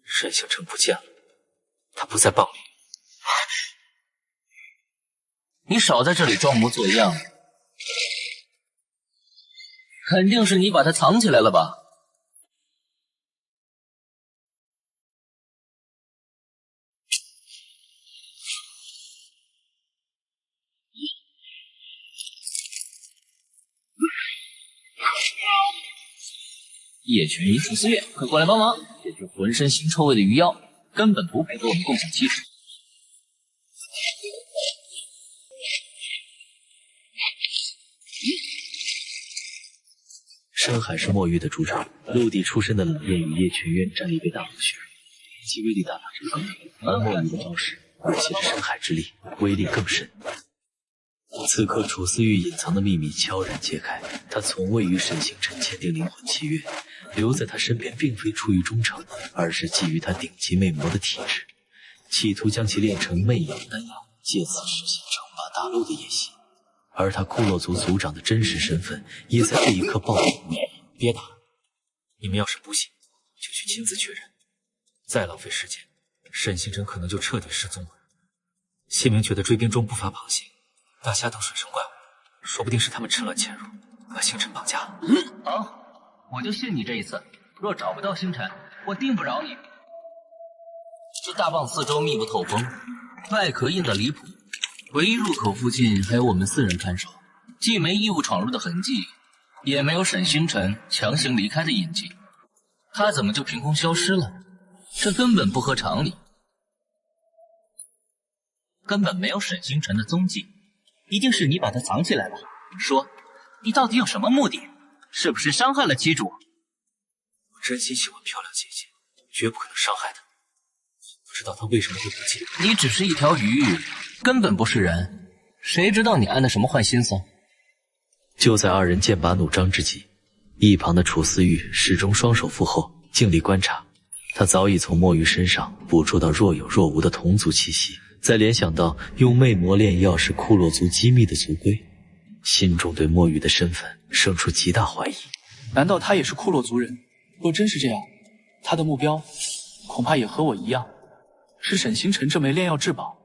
沈星辰不见了，他不在蚌里。你少在这里装模作样，肯定是你把他藏起来了吧？叶群鱼、楚思月，快过来帮忙！这只浑身腥臭味的鱼妖，根本不配和我们共享栖处。深海是墨玉的主场，陆地出身的冷焰与叶群渊战力被大幅削弱，其威力大大折扣。而墨玉的招式而且是深海之力，威力更甚。此刻楚思玉隐藏的秘密悄然揭开，他从未与沈星辰签订灵魂契约，留在他身边并非出于忠诚，而是基于他顶级魅魔的体质，企图将其炼成魅影丹药，借此实现称霸大陆的野心。而他库洛族族长的真实身份也在这一刻暴露无遗。别打了，你们要是不信，就去亲自确认。再浪费时间，沈星辰可能就彻底失踪了。谢明觉得追兵中不乏螃蟹，大虾等水生怪物，说不定是他们趁乱潜入，把星辰绑架了。好，我就信你这一次。若找不到星辰，我定不饶你。这大蚌四周密不透风，外壳硬得离谱。唯一入口附近还有我们4人看守，既没异物闯入的痕迹，也没有沈星辰强行离开的印记。他怎么就凭空消失了？这根本不合常理。根本没有沈星辰的踪迹，一定是你把他藏起来了。说，你到底有什么目的？是不是伤害了妻主？我真心喜欢漂亮姐姐，绝不可能伤害她。不知道她为什么会不见。你只是一条鱼，根本不是人，谁知道你安的什么坏心思？就在二人剑拔弩张之际，一旁的楚思玉始终双手负后，静力观察。他早已从墨玉身上捕捉到若有若无的同族气息，再联想到用魅魔炼药是库洛族机密的族规，心中对墨玉的身份生出极大怀疑。难道他也是库洛族人？若真是这样，他的目标恐怕也和我一样，是沈星辰这枚炼药至宝。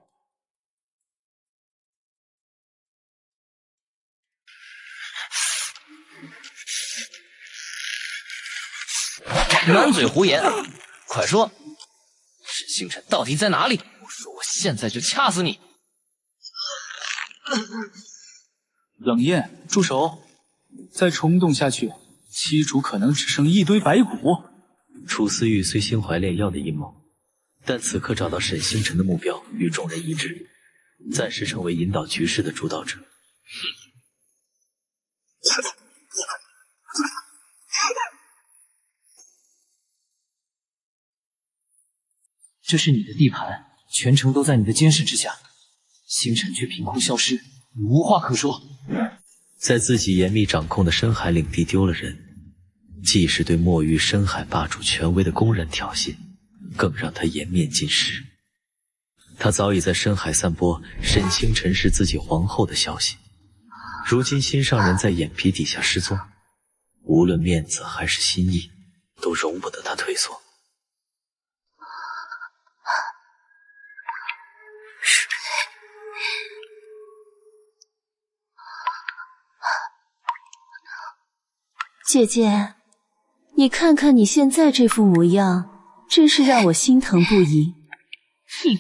满嘴胡言，快说，沈星辰到底在哪里？我说我现在就掐死你！冷艳，住手！再冲动下去，妻主可能只剩一堆白骨。楚思玉虽心怀炼药的阴谋，但此刻找到沈星辰的目标与众人一致，暂时成为引导局势的主导者。这是你的地盘，全程都在你的监视之下，星辰却凭空消失，你无话可说。在自己严密掌控的深海领地丢了人，既是对墨玉深海霸主权威的公然挑衅，更让他颜面尽失。他早已在深海散播沈星辰是自己皇后的消息，如今心上人在眼皮底下失踪，无论面子还是心意，都容不得他退缩。姐姐，你看看你现在这副模样，真是让我心疼不已。哼！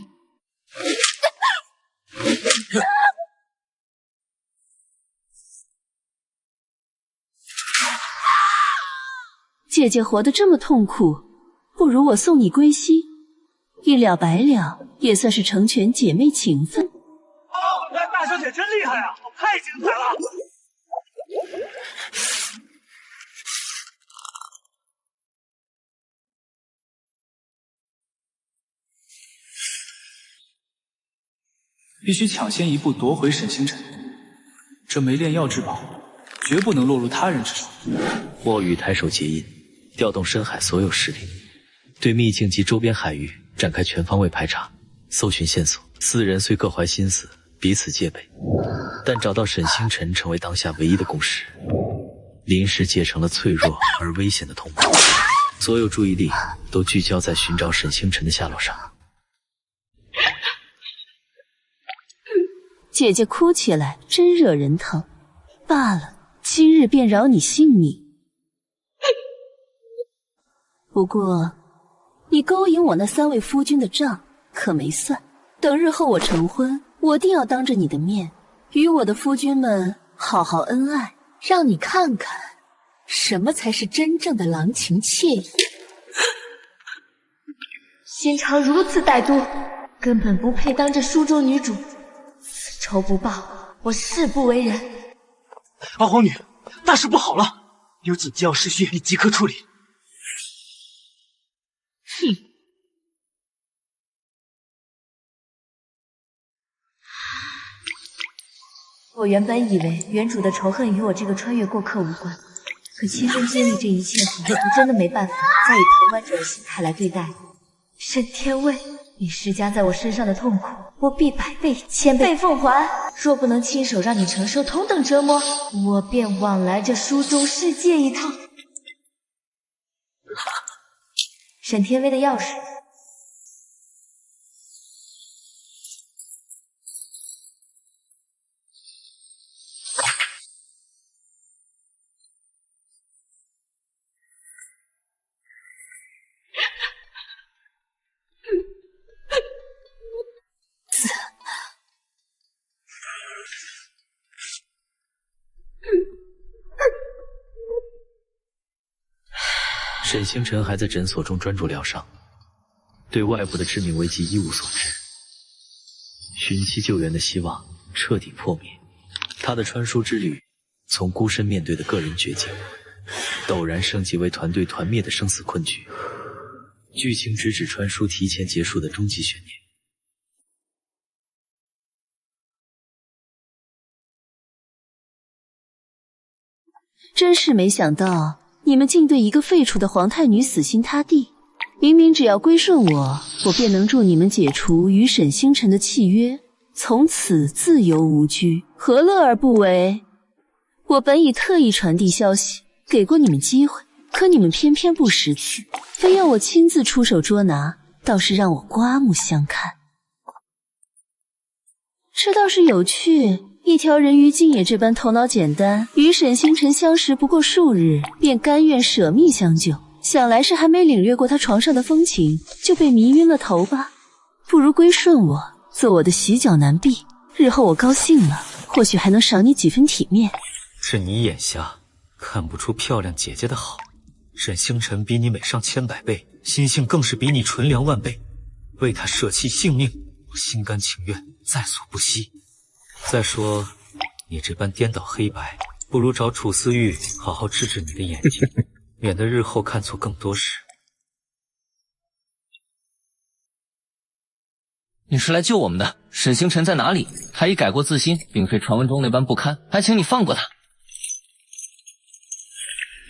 姐姐活得这么痛苦，不如我送你归西，一了百了，也算是成全姐妹情分。大小姐真厉害啊，太精彩了！必须抢先一步夺回沈星辰。这枚炼药之宝，绝不能落入他人之手。墨雨抬手结印，调动深海所有势力，对秘境及周边海域展开全方位排查，搜寻线索。四人虽各怀心思，彼此戒备，但找到沈星辰成为当下唯一的共识。临时结成了脆弱而危险的同盟，所有注意力都聚焦在寻找沈星辰的下落上。姐姐哭起来真惹人疼，罢了，今日便饶你性命。不过，你勾引我那3位夫君的账可没算。等日后我成婚，我定要当着你的面，与我的夫君们好好恩爱，让你看看什么才是真正的郎情妾意。心肠如此歹毒，根本不配当这书中女主。此仇不报，我誓不为人。二皇女，大事不好了，有紧急要事需你即刻处理。哼。我原本以为原主的仇恨与我这个穿越过客无关，可亲身经历这一切后，我真的没办法再以旁观者的心态来对待你。沈天卫，你施加在我身上的痛苦，我必100倍、1000倍奉还。若不能亲手让你承受同等折磨，我便往来这书中世界一趟。沈天威的钥匙。沈星辰还在诊所中专注疗伤，对外部的致命危机一无所知，寻期救援的希望彻底破灭。他的穿书之旅从孤身面对的个人绝境，陡然升级为团队团灭的生死困局。剧情直指穿书提前结束的终极悬念。真是没想到，你们竟对一个废除的皇太女死心塌地。明明只要归顺我，我便能助你们解除与沈星辰的契约，从此自由无拘，何乐而不为？我本已特意传递消息，给过你们机会，可你们偏偏不识趣，非要我亲自出手捉拿，倒是让我刮目相看。这倒是有趣。一条人鱼竟也这般头脑简单，与沈星辰相识不过数日，便甘愿舍命相救，想来是还没领略过他床上的风情，就被迷晕了头吧。不如归顺我，做我的洗脚男婢，日后我高兴了，或许还能赏你几分体面。是你眼瞎，看不出漂亮姐姐的好。沈星辰比你美上100倍，心性更是比你纯良万倍，为他舍弃性命，我心甘情愿，在所不惜。再说，你这般颠倒黑白，不如找楚思玉好好治治你的眼睛，免得日后看错更多事。你是来救我们的，沈星辰在哪里？他已改过自新，并非传闻中那般不堪，还请你放过他。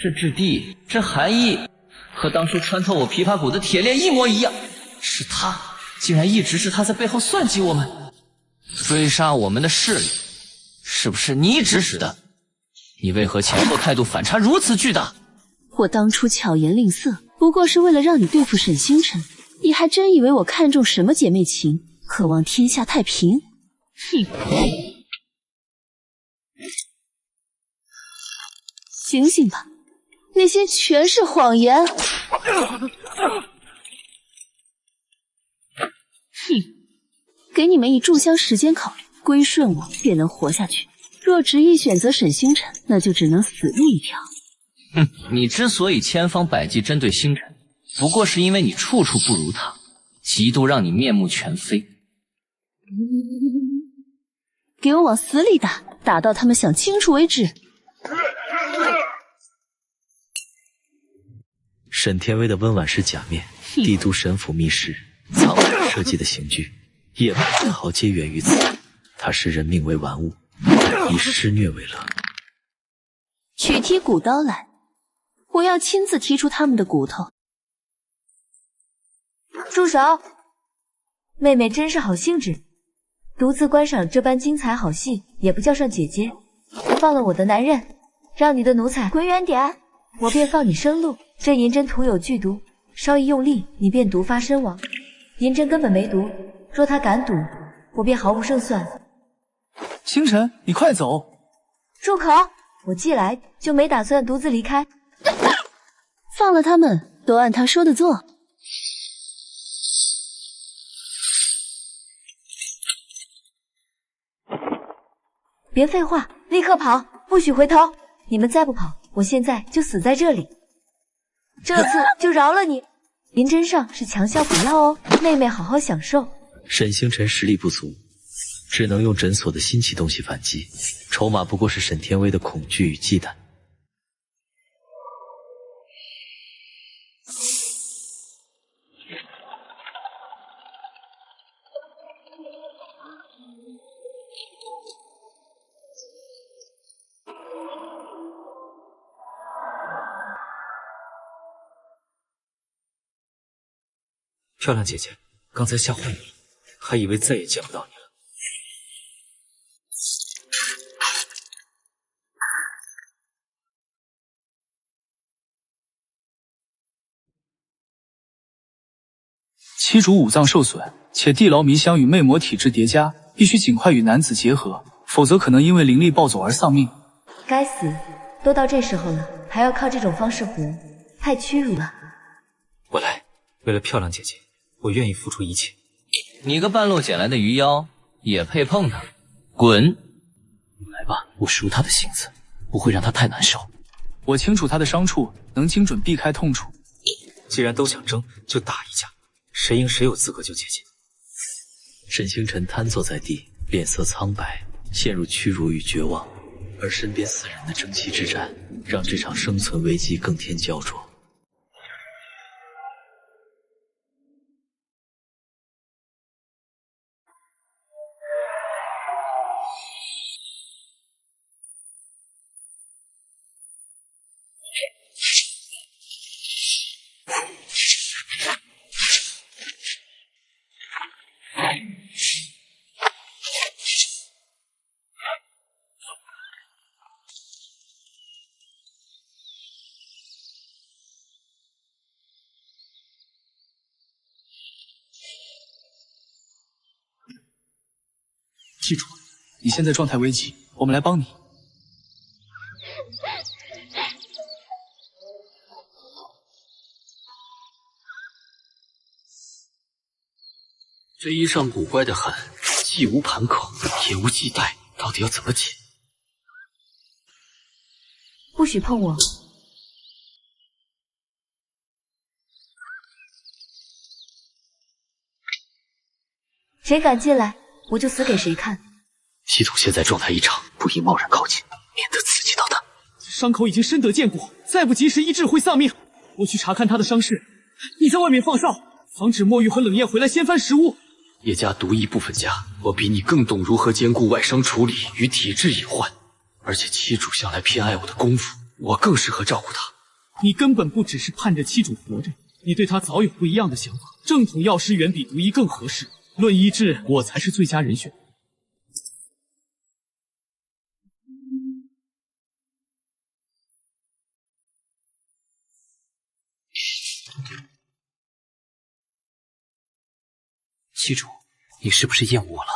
这质地，这含义，和当初穿透我琵琶骨的铁链一模一样。是他，竟然一直是他在背后算计我们。追杀我们的势力，是不是你指使的？你为何前后态度反差如此巨大？我当初巧言令色，不过是为了让你对付沈星辰，你还真以为我看重什么姐妹情，渴望天下太平？哼！醒醒吧，那些全是谎言。哼！给你们以炷香时间考虑，归顺我便能活下去。若执意选择沈星辰，那就只能死路一条。哼，你之所以千方百计针对星辰，不过是因为你处处不如他，嫉妒让你面目全非。给我往死里打，打到他们想清楚为止。沈天威的温婉式假面，帝都神府密室，藏满设计的刑具。夜晚丝毫皆源于此。他视人命为玩物，以施虐为乐。取剔骨刀来，我要亲自剔出他们的骨头。住手！妹妹真是好兴致，独自观赏这般精彩好戏，也不叫上姐姐。放了我的男人，让你的奴才滚远点，我便放你生路。这银针涂有剧毒，稍一用力，你便毒发身亡。银针根本没毒，若他敢赌，我便毫无胜算。星辰，你快走！住口！我既来就没打算独自离开。放了他们，都按他说的做。别废话，立刻跑，不许回头！你们再不跑，我现在就死在这里。这次就饶了你。银针上是强效补药哦，妹妹好好享受。沈星辰实力不足，只能用诊所的新奇东西反击，筹码不过是沈天威的恐惧与忌惮。漂亮姐姐，刚才吓坏你了，还以为再也见不到你了。七主五脏受损，且地牢迷香与魅魔体质叠加，必须尽快与男子结合，否则可能因为灵力暴走而丧命。该死，都到这时候了，还要靠这种方式活，太屈辱了。我来，为了漂亮姐姐，我愿意付出一切。你个半路捡来的鱼妖，也配碰他？滚！来吧，我熟他的性子，不会让他太难受。我清楚他的伤处，能精准避开痛处。既然都想争，就打一架，谁赢谁有资格救姐姐。沈星辰瘫坐在地，脸色苍白，陷入屈辱与绝望，而身边4人的争奇之战，让这场生存危机更添焦灼。记住，你现在状态危急，我们来帮你。这衣裳古怪的很，既无盘口，也无系带，到底要怎么解？不许碰我！谁敢进来，我就死给谁看！系统现在状态异常，不宜贸然靠近，免得刺激到他。伤口已经深得见骨，再不及时医治会丧命。我去查看他的伤势，你在外面放哨，防止墨玉和冷艳回来掀翻食物。叶家独一部分家，我比你更懂如何兼顾外伤处理与体质隐患，而且七主向来偏爱我的功夫，我更适合照顾他。你根本不只是盼着七主活着，你对他早有不一样的想法。正统药师远比独一更合适，论医治，我才是最佳人选。七主，你是不是厌我了？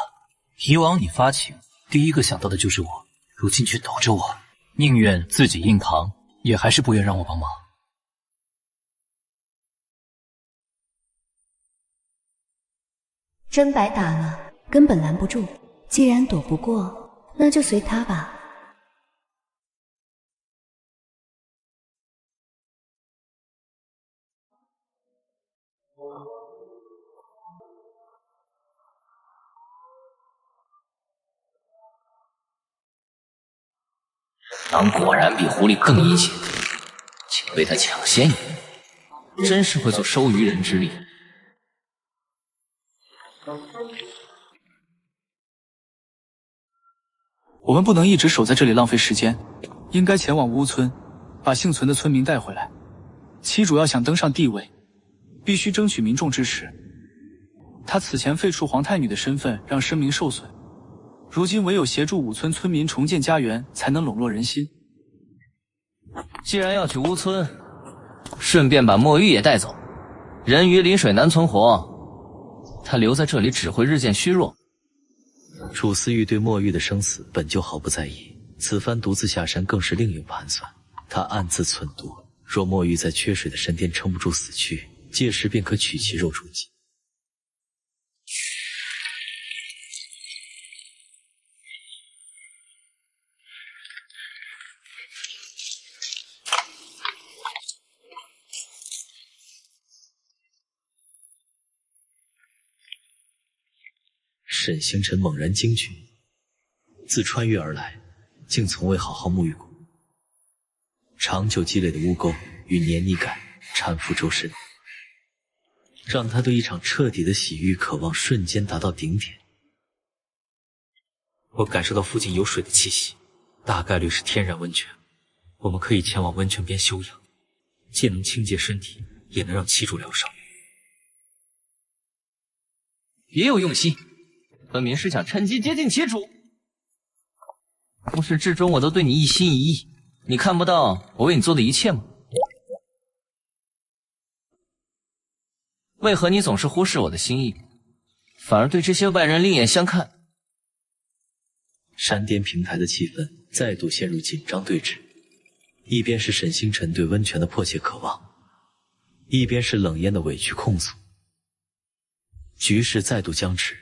以往你发情，第一个想到的就是我，如今却抖着我，宁愿自己硬扛，也还是不愿让我帮忙。真白打了，根本拦不住。既然躲不过，那就随他吧。狼果然比狐狸更阴险，竟被他抢先一步，真是会做收渔人之力。我们不能一直守在这里浪费时间，应该前往乌村，把幸存的村民带回来。七主要想登上帝位，必须争取民众支持。他此前废黜皇太女的身份，让声名受损。如今唯有协助武村村民重建家园，才能笼络人心。既然要去乌村，顺便把墨玉也带走。人鱼临水难存活，他留在这里只会日渐虚弱。楚思玉对墨玉的生死本就毫不在意，此番独自下山更是另有盘算。他暗自忖度，若墨玉在缺水的山巅撑不住死去，届时便可取其肉充饥。沈星辰猛然惊觉，自穿越而来，竟从未好好沐浴过。长久积累的污垢与黏腻感缠附周身，让他对一场彻底的洗浴渴望瞬间达到顶点。我感受到附近有水的气息，大概率是天然温泉。我们可以前往温泉边休养，既能清洁身体，也能让七主疗伤。别有用心，分明是想趁机接近七主。从始至终我都对你一心一意，你看不到我为你做的一切吗？为何你总是忽视我的心意，反而对这些外人另眼相看？山巅平台的气氛再度陷入紧张对峙，一边是沈星辰对温泉的迫切渴望，一边是冷烟的委屈控诉，局势再度僵持。